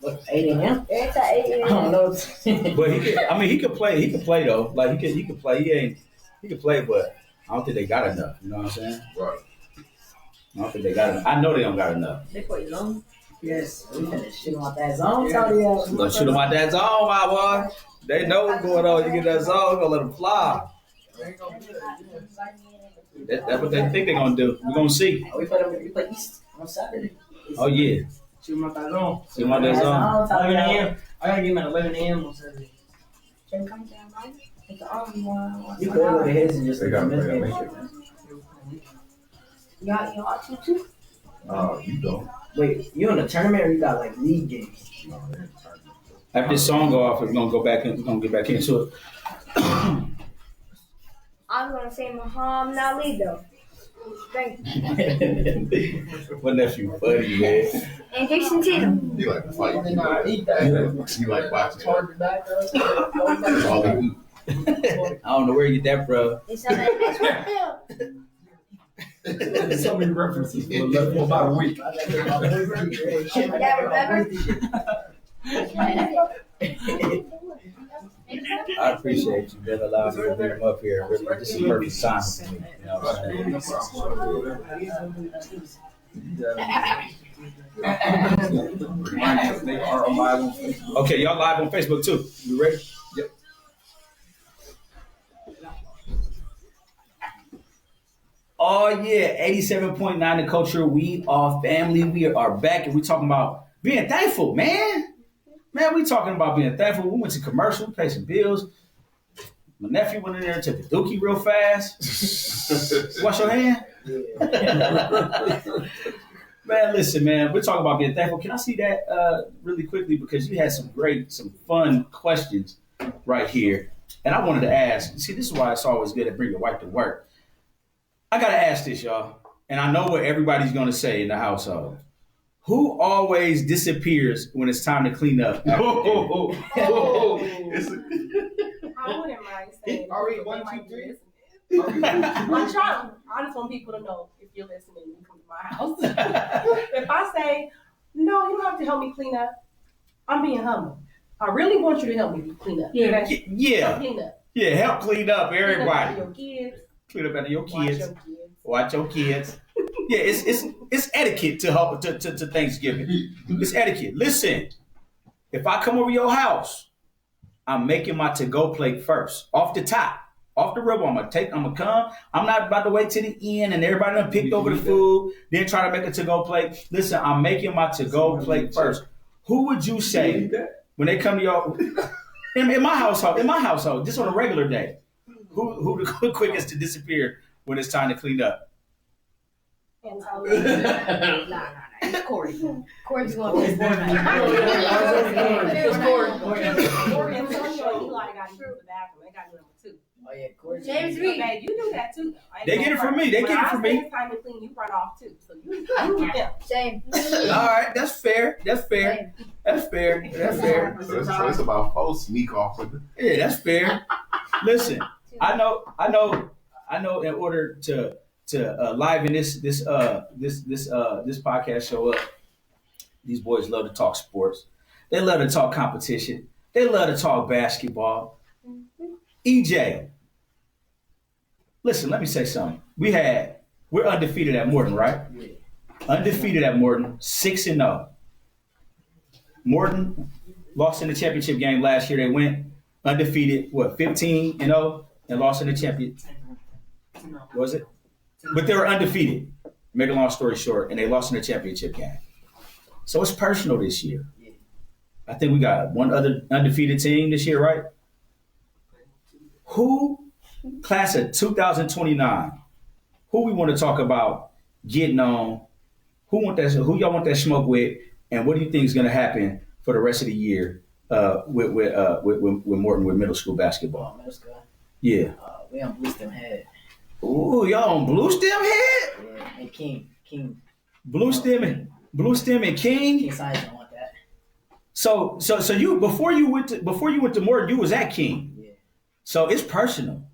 Speaker 4: What, 8 a.m.?
Speaker 3: It's at 8
Speaker 4: I don't know.
Speaker 2: But he could, I mean, he could play. He could play though. Like he could play. He could play, but I don't think they got enough. You know what I'm saying?
Speaker 5: Right.
Speaker 2: I don't think they got enough. I know they don't got enough.
Speaker 1: They play long.
Speaker 4: Yes, we finna shoot him out that zone, tell you.
Speaker 2: Gonna shoot them out that zone, my boy. They know what's going on. You get that zone, gonna let them fly. That's what they think they're gonna do. We're gonna see.
Speaker 4: We play East on Saturday.
Speaker 2: Oh yeah,
Speaker 7: Shoot him out that zone.
Speaker 2: see them out that zone.
Speaker 7: 11 a.m. I gotta get him at 11 a.m. on Saturday.
Speaker 3: Can you come down, man? It's the only one.
Speaker 4: You could go to his and just
Speaker 5: They got
Speaker 4: miss
Speaker 5: they
Speaker 4: game.
Speaker 5: got
Speaker 3: Y'all too?
Speaker 5: You don't.
Speaker 4: Wait, you in a tournament or you got like league games?
Speaker 2: After this song go off, we're gonna go back in. We're gonna get back into it.
Speaker 3: I'm gonna say Muhammad Ali though. Thank you.
Speaker 2: What nephew, buddy, man.
Speaker 3: And Jason Tatum.
Speaker 5: You like to fight.
Speaker 6: Nah, eat
Speaker 5: You like boxing.
Speaker 6: Charge back up.
Speaker 5: That's all they do.
Speaker 2: I don't know where you get that, bro.
Speaker 3: It's not that
Speaker 6: So many references for about a week.
Speaker 3: Yeah, remember?
Speaker 2: I appreciate you, man, allowing me to bring him up here. Really, this is perfect time for me. You know what I'm saying?
Speaker 6: They are on live on Facebook.
Speaker 2: Okay, y'all live on Facebook too. You ready?
Speaker 6: Yep.
Speaker 2: Oh yeah, 87.9 The Culture. We are family. We are back, and we talking about being thankful, man. Man, we talking about being thankful. We went to commercial, we paid some bills. My nephew went in there and took a dookie real fast. Wash your hand. Man, listen, man, we're talking about being thankful. Can I see that really quickly? Because you had some fun questions right here. And I wanted to ask, see, this is why it's always good to bring your wife to work. I got to ask this, y'all. And I know what everybody's going to say in the household. Who always disappears when it's time to clean up?
Speaker 8: I wouldn't mind saying.
Speaker 6: Are we
Speaker 8: they
Speaker 6: 1,
Speaker 8: might
Speaker 6: 2, 3?
Speaker 8: be listening. I'm trying. I just want people to know if you're listening, you come to my house. If I say, no, you don't have to help me clean up, I'm being humble. I really want you to help me clean up.
Speaker 7: Yeah.
Speaker 8: Okay?
Speaker 2: Yeah.
Speaker 8: Clean up.
Speaker 2: Yeah, help clean up,
Speaker 8: Clean up
Speaker 2: everybody.
Speaker 8: after your kids.
Speaker 2: Clean up after your
Speaker 8: Watch
Speaker 2: kids.
Speaker 8: your kids.
Speaker 2: Watch your kids. Yeah, it's etiquette to help to Thanksgiving. It's etiquette. Listen, if I come over your house, I'm making my to-go plate first, off the top, off the rib. I'm gonna come. I'm not about to wait till the end and everybody done picked over the food, then try to make a to-go plate. Listen, I'm making my to-go plate first. Who would you say when they come to your in my household, just on a regular day? Who the quickest to disappear when it's time to clean up?
Speaker 8: And tell me.
Speaker 1: Nah. It's Corey. Corey's going to
Speaker 8: Corey and Antonio and Eli got to use the bathroom. They got number 2.
Speaker 4: Oh yeah, Corey.
Speaker 3: James
Speaker 8: Okay,
Speaker 3: Reed.
Speaker 8: you do that too.
Speaker 2: They get it from me. They
Speaker 8: When
Speaker 2: get it
Speaker 8: I
Speaker 2: from
Speaker 8: say
Speaker 2: me.
Speaker 8: it's time to clean, you run off too. So you yeah.
Speaker 3: Same.
Speaker 2: All right, that's fair. That's fair. That's fair. That's fair.
Speaker 5: So it's about 4 sneak offs.
Speaker 2: Yeah, that's fair. Listen, I know I know in order to liven this podcast show up, these boys love to talk sports. They love to talk competition. They love to talk basketball. EJ, listen, let me say something. We're undefeated at Morton, right?
Speaker 4: Yeah.
Speaker 2: Undefeated at Morton, 6-0. Morton lost in the championship game last year. They went undefeated, 15-0, and lost in the championship. Was it? But they were undefeated. Make a long story short, and they lost in the championship game. So it's personal this year. I think we got one other undefeated team this year, right? Who, class of 2029, who we want to talk about getting on? Who y'all want that smoke with? And what do you think is going to happen for the rest of the year with Morton with middle school basketball?
Speaker 4: Middle school.
Speaker 2: Yeah.
Speaker 4: We on Blue Stem Head.
Speaker 2: Ooh, y'all on Blue Stem Head?
Speaker 4: Yeah, and King.
Speaker 2: Blue Stem and King.
Speaker 4: King Science don't want that.
Speaker 2: So you before you went to Morton, you was at King.
Speaker 4: Yeah.
Speaker 2: So it's personal.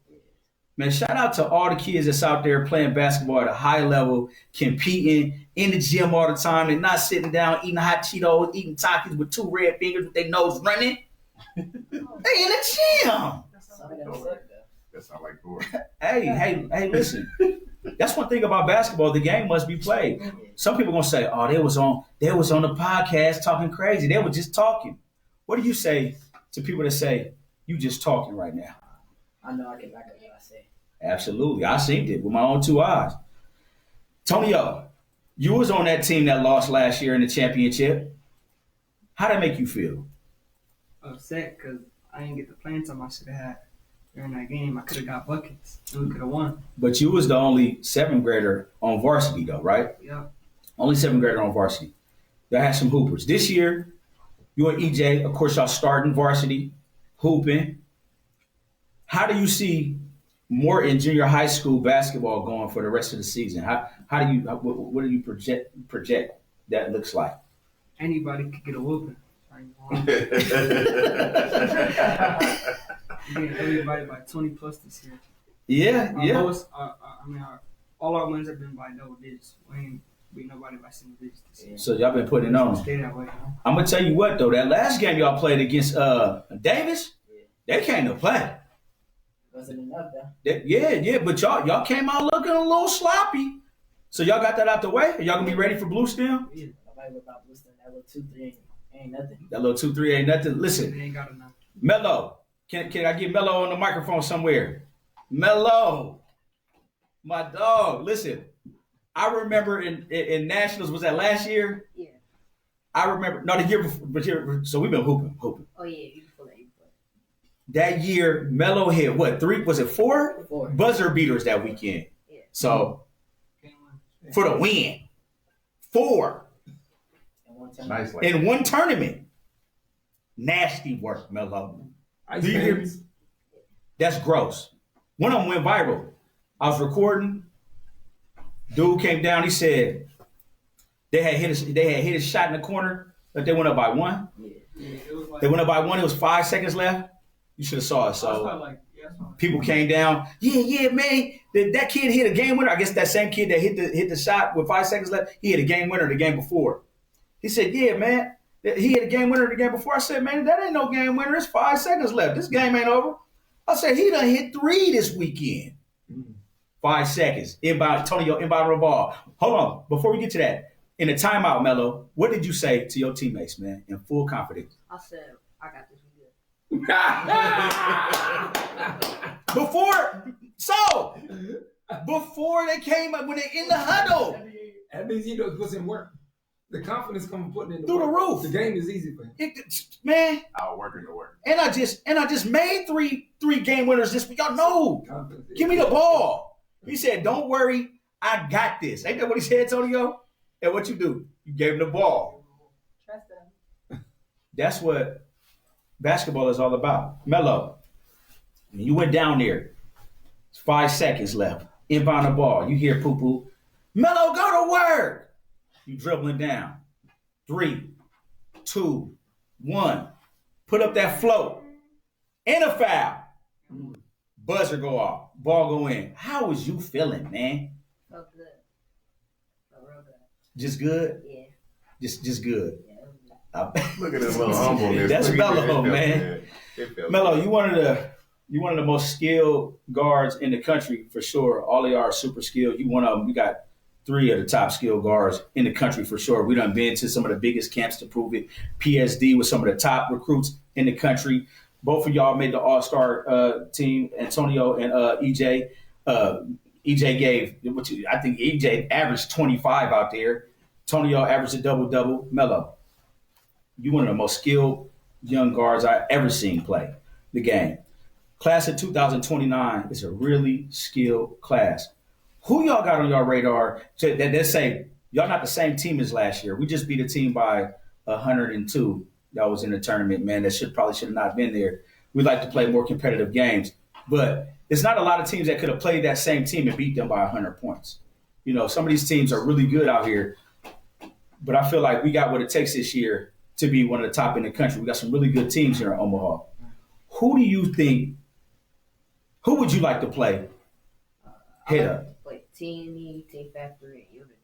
Speaker 2: Man, shout out to all the kids that's out there playing basketball at a high level, competing in the gym all the time. They're not sitting down eating hot Cheetos, eating Takis with 2 red fingers with their nose running. They in the gym.
Speaker 5: That sounds like boring.
Speaker 2: Hey, listen. That's one thing about basketball. The game must be played. Some people gonna say, "Oh, they was on the podcast talking crazy. They were just talking." What do you say to people that say you just talking right now?
Speaker 4: I know I can back up what I say.
Speaker 2: Absolutely, I seen it with my own 2 eyes. Tonyo, you was on that team that lost last year in the championship. How'd that make you feel?
Speaker 6: Upset because I didn't get the playing time I should have had during that game. I could have got buckets and we could have won.
Speaker 2: But you was the only 7th grader on varsity though, right?
Speaker 6: Yeah.
Speaker 2: Only 7th grader on varsity. Y'all had some hoopers. This year, you and EJ, of course, y'all starting varsity, hooping. How do you see Morton junior high school basketball going for the rest of the season? What do you project that looks like?
Speaker 6: Anybody could get a whooping. Getting everybody by 20 plus this year.
Speaker 2: Yeah.
Speaker 6: All our wins have been by double digits. We ain't beat nobody by single digits this year.
Speaker 2: So y'all been putting it on.
Speaker 6: Stay that way, huh?
Speaker 2: I'm gonna tell you what though, that last game y'all played against Davis, they came to play.
Speaker 4: Wasn't enough though.
Speaker 2: But y'all came out looking a little sloppy. So y'all got that out the way? Are y'all gonna be ready for Blue Stem?
Speaker 4: Yeah. Nobody worried about Blue Stem. That little 2-3 ain't nothing.
Speaker 2: That little 2-3 ain't nothing. Listen,
Speaker 6: They ain't got enough.
Speaker 2: Mello, can I get Mello on the microphone somewhere? Mello, my dog. Listen, I remember in Nationals, was that last year?
Speaker 1: Yeah.
Speaker 2: I remember, no, the year before, so we've been hooping.
Speaker 1: Oh yeah, you before that.
Speaker 2: That year, Mello hit what, 3, was it 4?
Speaker 4: 4
Speaker 2: buzzer beaters that weekend.
Speaker 1: Yeah.
Speaker 2: So, for the win. 4
Speaker 5: Nice.
Speaker 2: in one tournament. Nasty work, Mello. Do you hear me? That's gross. One of them went viral. I was recording. Dude came down. He said they had hit a shot in the corner, but they went up by 1. They went up by 1. It was 5 seconds left. You should have saw it. So people came down. Yeah, man. That kid hit a game winner. I guess that same kid that hit the shot with 5 seconds left. He hit a game winner the game before. He said, "Yeah, man. He hit a game winner the game before." I said, "Man, that ain't no game winner. It's 5 seconds left. This game ain't over." I said, "He done hit 3 this weekend." 5 seconds. Tonyo inbound the ball. Hold on. Before we get to that, in the timeout, Mello, what did you say to your teammates, man, in full confidence?
Speaker 1: I said, I got this. We good.
Speaker 2: Before they came up, when they in the huddle.
Speaker 9: That means he knows what's in work. The confidence comes putting in
Speaker 2: through the roof.
Speaker 9: The game is easy for him.
Speaker 2: Man.
Speaker 5: Outworking the work.
Speaker 2: And I just made three game winners this week. Y'all know. Give me the ball. He said, "Don't worry, I got this." Ain't that what he said, Antonio? And what you do? You gave him the ball.
Speaker 8: Trust them.
Speaker 2: That's what basketball is all about. Mello, you went down there. It's 5 seconds left. Inbound the ball. You hear poo-poo. Mello, go to work. You dribbling down. 3, 2, 1. Put up that float. And a foul. buzzer go off, ball go in. How was you feeling, man?
Speaker 1: Felt good. Felt real good.
Speaker 2: Just good?
Speaker 1: Yeah.
Speaker 2: Just good.
Speaker 1: Yeah, it was good.
Speaker 5: Look at this little humbleness.
Speaker 2: That's
Speaker 5: Look at that.
Speaker 2: Melo,
Speaker 5: It felt
Speaker 2: man.
Speaker 5: good. It felt
Speaker 2: Melo,
Speaker 5: good.
Speaker 2: you one of the most skilled guards in the country for sure. All of y'all are super skilled. You one of them. We got 3 of the top skilled guards in the country for sure. We done been to some of the biggest camps to prove it. PSD with some of the top recruits in the country. Both of y'all made the All-Star team, Antonio and EJ. EJ gave, I think EJ averaged 25 out there. Antonio averaged a double-double. Melo, you one of the most skilled young guards I ever seen play the game. Class of 2029 is a really skilled class. Who y'all got on your radar that say y'all not the same team as last year? We just beat a team by 102 that was in the tournament, man. That probably should have not been there. We like to play more competitive games, but it's not a lot of teams that could have played that same team and beat them by 100 points. You know, some of these teams are really good out here, but I feel like we got what it takes this year to be one of the top in the country. We got some really good teams here in Omaha. Who do you think? Who would you like to play? Head up.
Speaker 1: Like T&E, Team Factory, and Unity.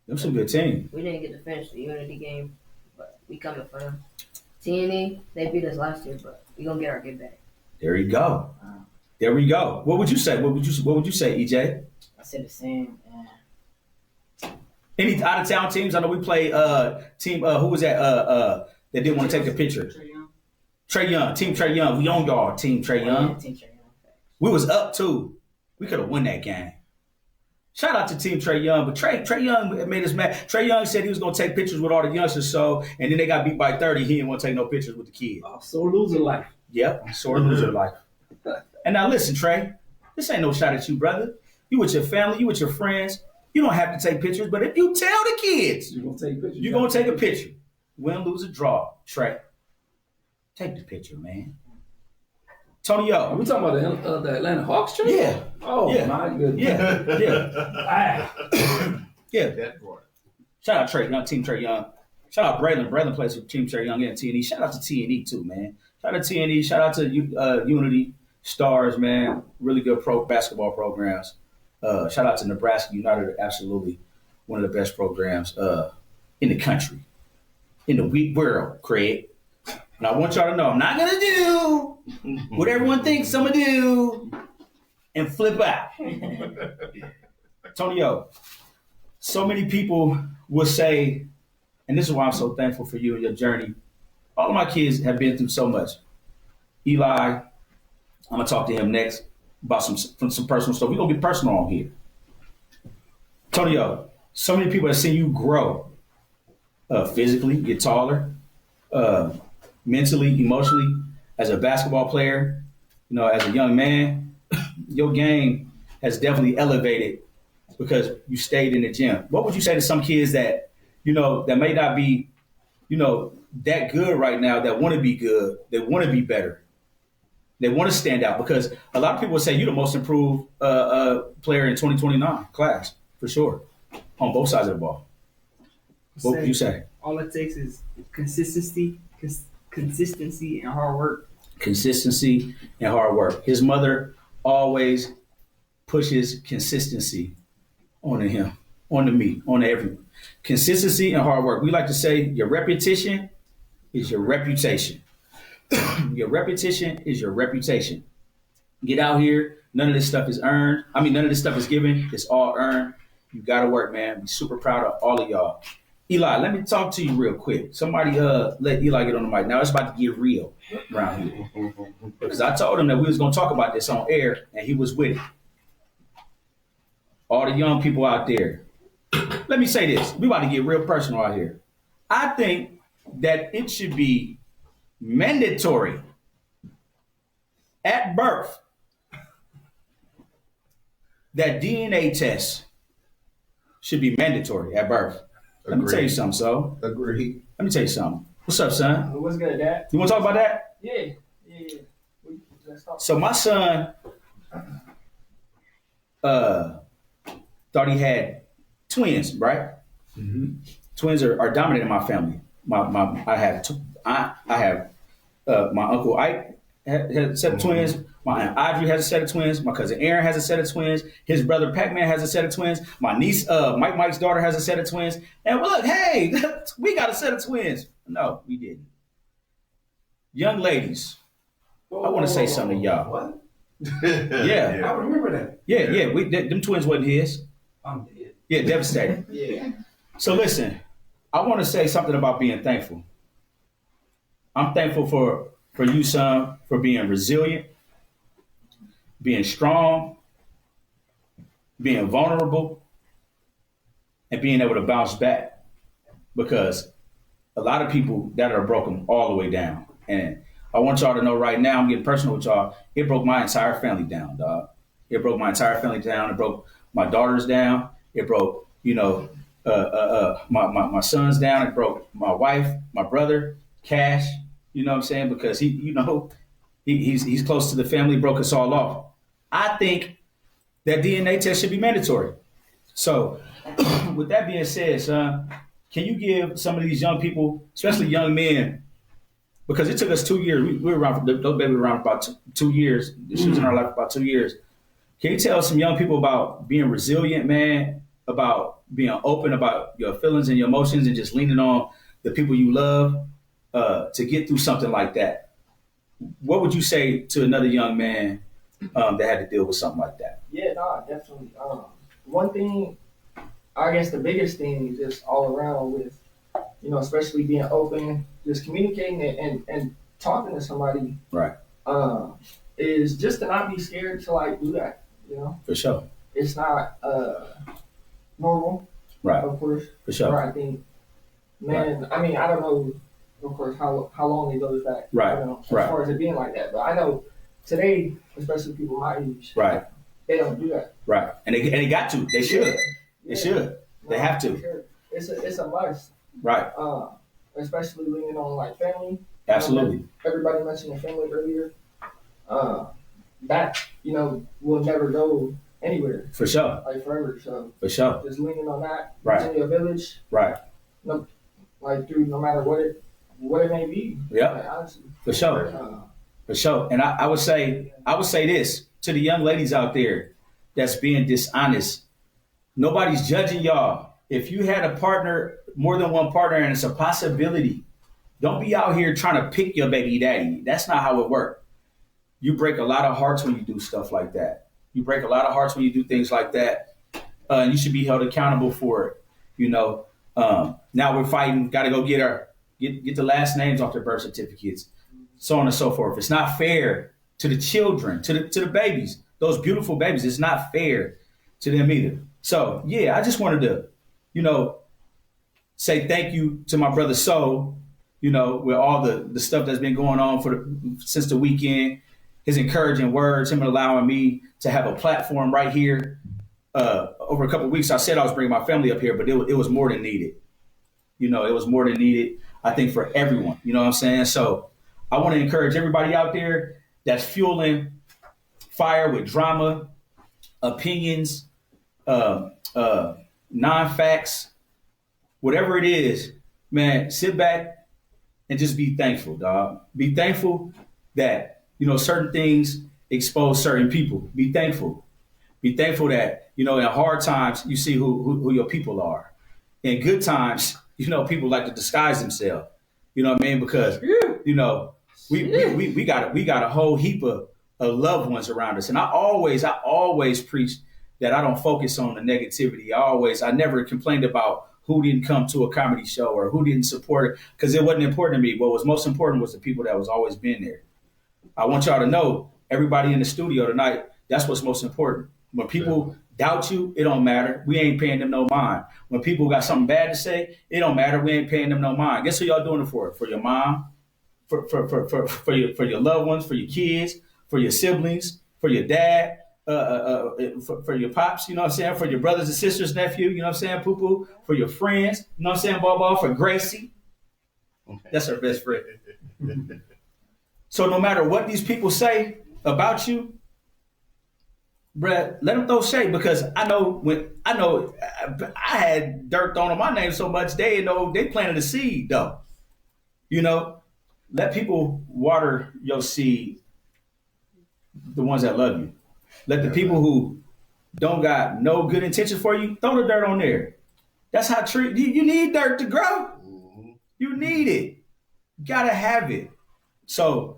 Speaker 2: Them some good teams.
Speaker 1: We didn't get to finish the Unity game, but we coming for them. T&E, they beat us last year, but we gonna get our get back.
Speaker 2: There you go. There we go. What would you say? What would you say, EJ?
Speaker 4: I said the same.
Speaker 2: Any out of town teams? I know we play team. Who was that? That didn't want to take the picture. Trey Young. Team Trey Young. We on y'all. Team Trey Young.
Speaker 4: Team Trey Young.
Speaker 2: We was up too. We could have won that game. Shout out to Team Trey Young, but Trey Young made us mad. Trey Young said he was gonna take pictures with all the youngsters, and then they got beat by 30. He didn't want to take no pictures with the kids.
Speaker 6: Oh, so loser life.
Speaker 2: Yep, sore loser life. And now listen, Trey, this ain't no shot at you, brother. You with your family, you with your friends. You don't have to take pictures, but if you tell the kids,
Speaker 6: You're gonna take pictures.
Speaker 2: you're gonna take a picture. Win, lose, or draw, Trey. Take the picture, man. Tonyo.
Speaker 6: Are we talking about the Atlanta Hawks trade?
Speaker 2: Yeah.
Speaker 6: Oh
Speaker 2: Yeah.
Speaker 6: my goodness.
Speaker 2: Yeah. Yeah.
Speaker 5: That part.
Speaker 2: Shout out Trey Young, Team Trey Young. Shout out Braylon. Braylon plays for Team Trey Young and T&E. Shout out to T&E too, man. Shout out to T&E. Shout out to Unity Stars, man. Really good pro basketball programs. Shout out to Nebraska United. Absolutely one of the best programs in the country, in the world, Craig. And I want y'all to know I'm not going to do what everyone thinks I'm going to do and flip out. Tonyo, so many people will say, and this is why I'm so thankful for you and your journey. All of my kids have been through so much. Eli, I'm going to talk to him next about some personal stuff. We're going to be personal on here. Tonyo, so many people have seen you grow physically, get taller, mentally, emotionally, as a basketball player, as a young man. Your game has definitely elevated because you stayed in the gym. What would you say to some kids that, that may not be, that good right now, that want to be good, they want to be better, they want to stand out? Because a lot of people say you're the most improved player in 2029 class, for sure, on both sides of the ball. What would you say?
Speaker 10: All it takes is consistency and hard work.
Speaker 2: Consistency and hard work. His mother always pushes consistency onto him, onto me, onto everyone. Consistency and hard work. We like to say your repetition is your reputation. Your repetition is your reputation. Get out here. None of this stuff is earned. None of this stuff is given. It's all earned. You got to work, man. I'm super proud of all of y'all. Eli, let me talk to you real quick. Somebody let Eli get on the mic. Now it's about to get real around here. Because I told him that we was going to talk about this on air, and he was with it. All the young people out there. Let me say this. We about to get real personal out here. I think that it should be mandatory at birth that DNA tests should be mandatory at birth. Let me tell you something, so.
Speaker 5: Agreed.
Speaker 2: Let me tell you something. What's up, son?
Speaker 10: What's good, Dad?
Speaker 2: You want to talk about that?
Speaker 10: Yeah. Let's talk.
Speaker 2: So my son thought he had twins, right? Mm-hmm. Twins are dominant in my family. I have my Uncle Ike has a set of twins. My aunt Audrey has a set of twins. My cousin Aaron has a set of twins. His brother Pac-Man has a set of twins. My niece, Mike's daughter has a set of twins. And look, hey, we got a set of twins. No, we didn't. Young ladies, I want to say something to y'all.
Speaker 9: What?
Speaker 2: Yeah.
Speaker 9: I remember that.
Speaker 2: Yeah. Them twins wasn't his.
Speaker 9: I'm dead.
Speaker 2: Yeah, devastating.
Speaker 4: Yeah.
Speaker 2: So listen, I want to say something about being thankful. I'm thankful for you, son, for being resilient, being strong, being vulnerable, and being able to bounce back. Because a lot of people that are broken all the way down. And I want y'all to know right now, I'm getting personal with y'all, it broke my entire family down, dog. It broke my entire family down. It broke my daughters down. It broke, my sons down. It broke my wife, my brother, Cash. You know what I'm saying? Because he's close to the family, broke us all off. I think that DNA test should be mandatory. So, with that being said, son, can you give some of these young people, especially young men, because it took us 2 years. We were around, those babies were around about 2 years. She was in our life about 2 years. Can you tell some young people about being resilient, man, about being open about your feelings and your emotions and just leaning on the people you love to get through something like that? What would you say to another young man that had to deal with something like that?
Speaker 6: Yeah, no, definitely. One thing, I guess the biggest thing, just all around with, especially being open, just communicating and talking to somebody,
Speaker 2: Right.
Speaker 6: Is just to not be scared to do that.
Speaker 2: For sure.
Speaker 6: It's not normal,
Speaker 2: Right.
Speaker 6: of course.
Speaker 2: For sure.
Speaker 6: But I think, man, I mean, I don't know, of course, how long it goes back.
Speaker 2: Right.
Speaker 6: As
Speaker 2: Right.
Speaker 6: far as it being like that, but I know today, especially people my age,
Speaker 2: Right.
Speaker 6: they don't do that.
Speaker 2: Right. And they got to. They should.
Speaker 6: Yeah.
Speaker 2: They should. They have to.
Speaker 6: For sure. It's a must.
Speaker 2: Right.
Speaker 6: Especially leaning on family.
Speaker 2: Absolutely.
Speaker 6: Everybody mentioned family earlier. That will never go anywhere.
Speaker 2: For sure.
Speaker 6: Forever. So
Speaker 2: For sure.
Speaker 6: just leaning on that.
Speaker 2: Right.
Speaker 6: In your village.
Speaker 2: Right.
Speaker 6: Through no matter what it may be.
Speaker 2: Yeah.
Speaker 6: Honestly.
Speaker 2: For sure. For sure. And I would say this to the young ladies out there that's being dishonest. Nobody's judging y'all. If you had a partner, more than one partner, and it's a possibility, don't be out here trying to pick your baby daddy. That's not how it works. You break a lot of hearts when you do stuff like that. You break a lot of hearts when you do things like that. And you should be held accountable for it. Now we're fighting, got to go get the last names off their birth certificates, so on and so forth. It's not fair to the children, to the babies, those beautiful babies. It's not fair to them either. So, yeah, I just wanted to, say thank you to my brother Soul, with all the stuff that's been going on since the weekend, his encouraging words, him allowing me to have a platform right here. Over a couple of weeks, I said I was bringing my family up here, but it was more than needed. It was more than needed, I think, for everyone. You know what I'm saying? So I want to encourage everybody out there that's fueling fire with drama, opinions, non-facts, whatever it is, man, sit back and just be thankful, dog. Be thankful that, certain things expose certain people. Be thankful. Be thankful that, in hard times, you see who your people are. In good times, people like to disguise themselves. You know what I mean? Because, we got a whole heap of loved ones around us. And I always preach that I don't focus on the negativity. I never complained about who didn't come to a comedy show or who didn't support it, because it wasn't important to me. What was most important was the people that was always been there. I want y'all to know, everybody in the studio tonight, that's what's most important. When people doubt you, it don't matter. We ain't paying them no mind. When people got something bad to say, it don't matter. We ain't paying them no mind. Guess who y'all doing it for? For your mom, for your loved ones, for your kids, for your siblings, for your dad, for your pops, you know what I'm saying? For your brothers and sisters, nephew, you know what I'm saying? Poo-poo. For your friends, you know what I'm saying? Ball, for Gracie. That's her best friend. So no matter what these people say about you, bruh, let them throw shade, because I know I had dirt thrown on my name so much they planted a seed though. Let people water your seed the ones that love you. Let the people who don't got no good intentions for you, throw the dirt on there. That's how you need dirt to grow. You need it. You gotta have it. So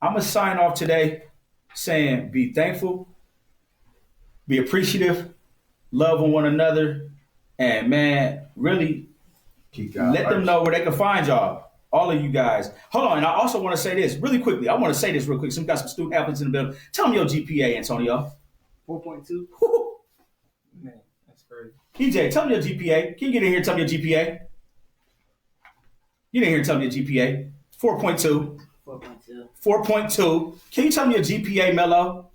Speaker 2: I'm gonna sign off today saying be thankful, be appreciative, love on one another, and man, really let them know where they can find y'all. All of you guys. Hold on, and I also want to say this really quickly. I want to say this real quick. So we got some student athletes in the building. Tell them your GPA, Antonio.
Speaker 10: 4.2.
Speaker 9: Man, that's crazy.
Speaker 2: EJ, tell me your GPA. Can you get in here and tell me your GPA? Get in here and tell me your GPA. 4.2.
Speaker 10: 4.2.
Speaker 2: 4.2. Can you tell me your GPA, Mello?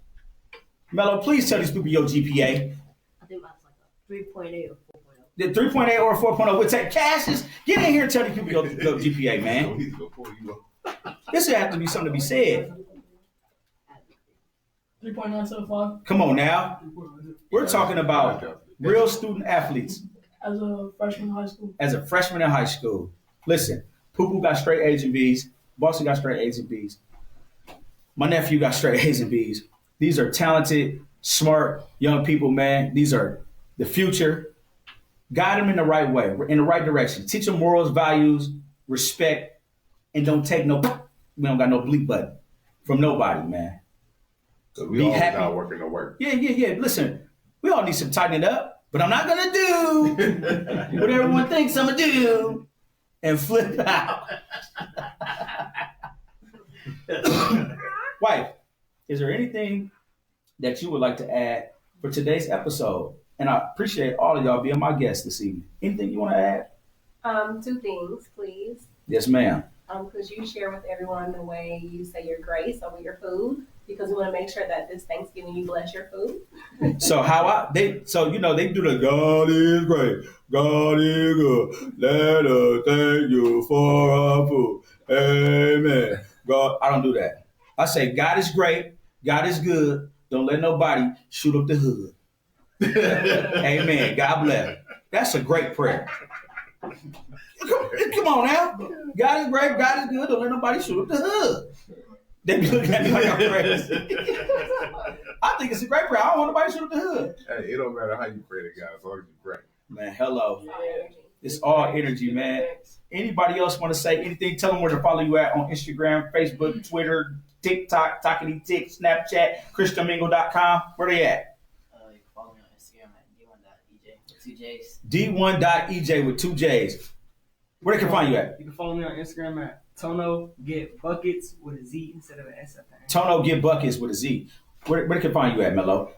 Speaker 2: Mello, please tell these people your GPA.
Speaker 1: I think that's like a 3.8 or 4.0.
Speaker 2: The 3.8 or 4.0. We'll take Cassius. Get in here and tell these people your GPA, man. This would have to be something to be said.
Speaker 7: 3.975
Speaker 2: Come on now. We're talking about real student athletes.
Speaker 7: as a freshman in high school.
Speaker 2: As a freshman in high school. Listen, Poo-Poo got straight A's and B's. Boston got straight A's and B's. My nephew got straight A's and B's. These are talented, smart young people, man. These are the future. Guide them in the right way, in the right direction. Teach them morals, values, respect, and don't take no, we don't got no bleep button from nobody, man.
Speaker 5: So we
Speaker 2: Be
Speaker 5: all
Speaker 2: happy.
Speaker 5: not working no work.
Speaker 2: Yeah. Listen, we all need some tightening up, but I'm not going to do what everyone thinks I'm going to do and flip out. Wife, is there anything that you would like to add for today's episode? And I appreciate all of y'all being my guests this evening. Anything you want to add?
Speaker 8: 2 things, please.
Speaker 2: Yes, ma'am.
Speaker 8: Could you share with everyone the way you say your grace over your food? Because we want to make sure that this Thanksgiving you bless your food.
Speaker 2: So they do the God is great, God is good. Let us thank you for our food. Amen. God, I don't do that. I say God is great, God is good. Don't let nobody shoot up the hood. Amen. God bless. That's a great prayer. Come on now. God is great, God is good. Don't let nobody shoot up the hood. They be looking at me like I'm crazy. I think it's a great prayer. I don't want nobody to shoot up the hood.
Speaker 5: Hey, it don't matter how you pray to God as long as you pray.
Speaker 2: Man, hello. It's all energy, man. Anybody else want to say anything? Tell them where to follow you at on Instagram, Facebook, Twitter, TikTok, Talkity Tick, Snapchat, ChristianMingle.com. Where they at?
Speaker 4: You can follow me on Instagram at d1.ej with 2 J's.
Speaker 2: D1.ej with 2 J's. Where they can find you at?
Speaker 10: You can follow me on Instagram at Tono Get Buckets with a Z instead of an S at the end.
Speaker 2: Tono Get Buckets with a Z. Where they can find you at, Mello?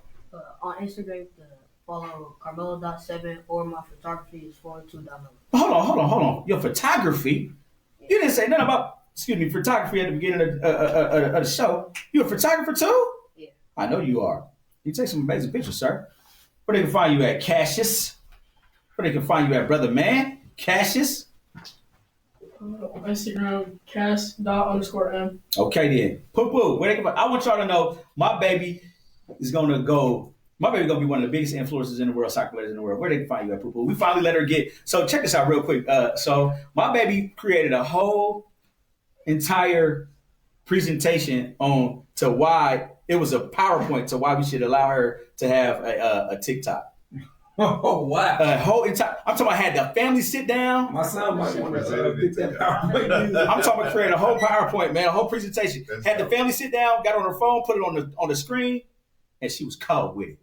Speaker 1: On Instagram, you can follow Carmelo.7 or my photography is 402.Mello.
Speaker 2: Hold on. Your photography? You didn't say nothing about, photography at the beginning of the show. You a photographer too?
Speaker 1: Yeah.
Speaker 2: I know you are. You take some amazing pictures, sir. Where they can find you at, Cassius? Where they can find you at, brother man? Cassius?
Speaker 7: Instagram, Cass._M.
Speaker 2: Okay then. Poo-poo. Where they can, I want y'all to know my baby is gonna be one of the biggest influencers in the world, soccer players in the world. Where they can find you at, Poo-poo? We finally let her get. So check this out real quick. So my baby created a whole entire presentation to why it was a PowerPoint to why we should allow her to have a TikTok.
Speaker 9: Oh, wow.
Speaker 2: A whole entire. I'm talking about had the family sit down.
Speaker 9: My son might want to pick that PowerPoint.
Speaker 2: I'm talking about creating a whole PowerPoint, man, a whole presentation. Had the family sit down, got on her phone, put it on the screen, and she was cold with it.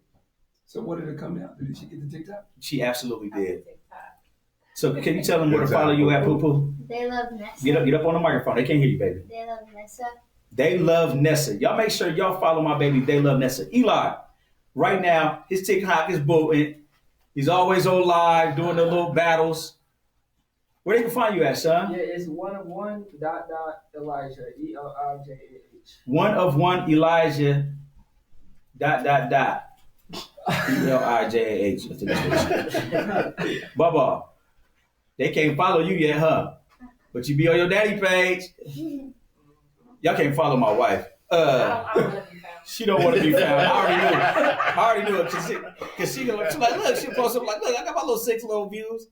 Speaker 9: So what did it come out? Did she get the TikTok?
Speaker 2: She absolutely did. So can you tell them where to follow you at, Poo-Poo?
Speaker 3: They love Nessa.
Speaker 2: Get up on the microphone. They can't hear you, baby.
Speaker 3: They love Nessa.
Speaker 2: They love Nessa. Y'all make sure y'all follow my baby. They love Nessa. Eli, right now, his TikTok is booming. He's always on live doing the little battles. Where they can find you at, son?
Speaker 6: Yeah, it's one of one. Elijah.
Speaker 2: One of one Elijah. Elijah. Bubba, they can't follow you yet, huh? But you be on your daddy page. Y'all can't follow my wife. She don't want to be found. I already knew it. Cause she's like, look, she'll post up like, look, I got my little 6 little views.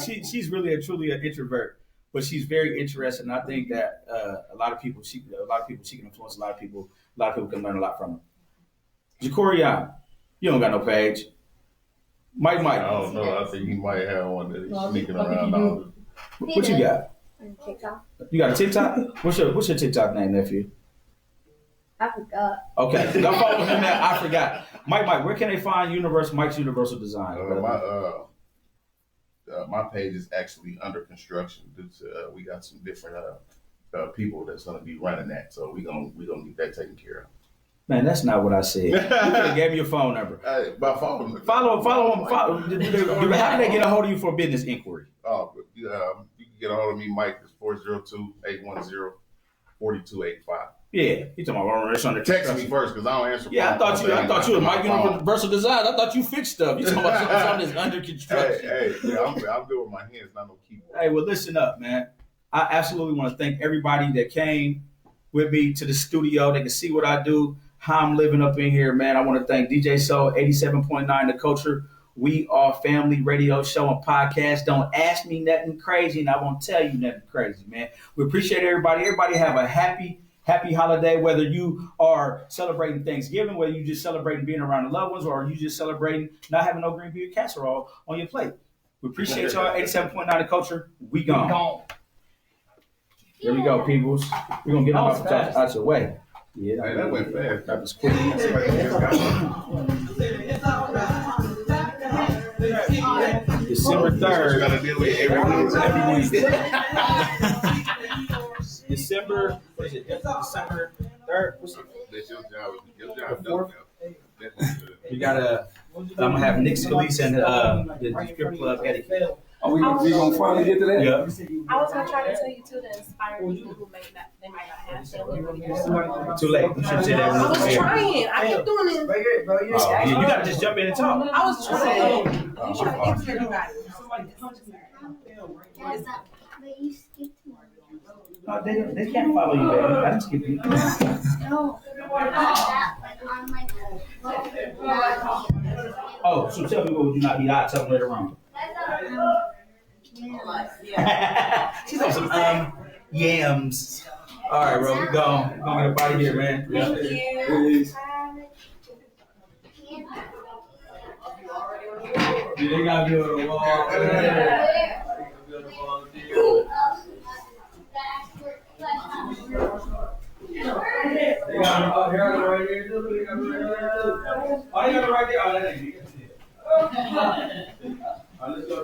Speaker 2: She's really truly an introvert, but she's very interested. And I think that a lot of people she can influence a lot of people A lot of people can learn a lot from him. Jacorian, you don't got no page. Mike.
Speaker 5: I don't know. I think he might have one that he's sneaking around on.
Speaker 2: What you got?
Speaker 3: TikTok.
Speaker 2: You got a TikTok? What's your TikTok name, nephew?
Speaker 3: I forgot.
Speaker 2: Okay, y'all follow him at I forgot. Mike, where can they find Mike's Universal Design?
Speaker 5: My page is actually under construction. We got some different people that's gonna be running that, so we gonna get that taken care of.
Speaker 2: Man, that's not what I said. You could have gave me your phone number.
Speaker 5: By phone.
Speaker 2: Follow him. How do they get a hold of you for a business inquiry?
Speaker 5: You can get a hold of me, Mike. It's 402-810-4285.
Speaker 2: Yeah, you talking about it's under
Speaker 5: text me first because I don't answer.
Speaker 2: Yeah, I thought you were Mike Universal Design. I thought you fixed stuff. You talking about something that's under construction?
Speaker 5: I'm good with my hands, not no keyboard.
Speaker 2: Hey, well, listen up, man. I absolutely want to thank everybody that came with me to the studio. They can see what I do, how I'm living up in here, man. I want to thank DJ Soul 87.9 The Culture. We are family radio show and podcast. Don't ask me nothing crazy, and I won't tell you nothing crazy, man. We appreciate everybody. Everybody have a happy holiday, whether you are celebrating Thanksgiving, whether you just celebrating being around the loved ones, or you just celebrating not having no green bean casserole on your plate. We appreciate y'all. 87.9 The Culture. We gone. Here we go, peoples. We're going to get them out your way. Yeah,
Speaker 5: that went fast.
Speaker 2: That was quick. December 3rd.
Speaker 5: You got to deal with every week.
Speaker 2: December 3rd. What's it?
Speaker 5: That's your job. Your job.
Speaker 2: The 4th? We got I'm going to have Nick Scalise and the strip club etiquette.
Speaker 9: Are we gonna finally get to that?
Speaker 2: Yeah.
Speaker 8: I was gonna try to tell you too to inspire people who might not have family.
Speaker 2: Too late. You should say that.
Speaker 8: I was trying. I kept doing it.
Speaker 2: You gotta just jump in and talk.
Speaker 8: I was trying. You trying to get to everybody.
Speaker 3: But you skipped one.
Speaker 2: No, they can't follow you, baby. I didn't skip you.
Speaker 3: No, that like on my
Speaker 2: Oh, so tell me what would you not eat? I'll tell them later on. She's on some yams. All right, bro, we gone. We're gonna get up out of here, man.
Speaker 8: Thank you.
Speaker 2: They gotta do it on the wall. They got it right here. Oh, they got it right there. Oh, that ain't it. All right, let's go.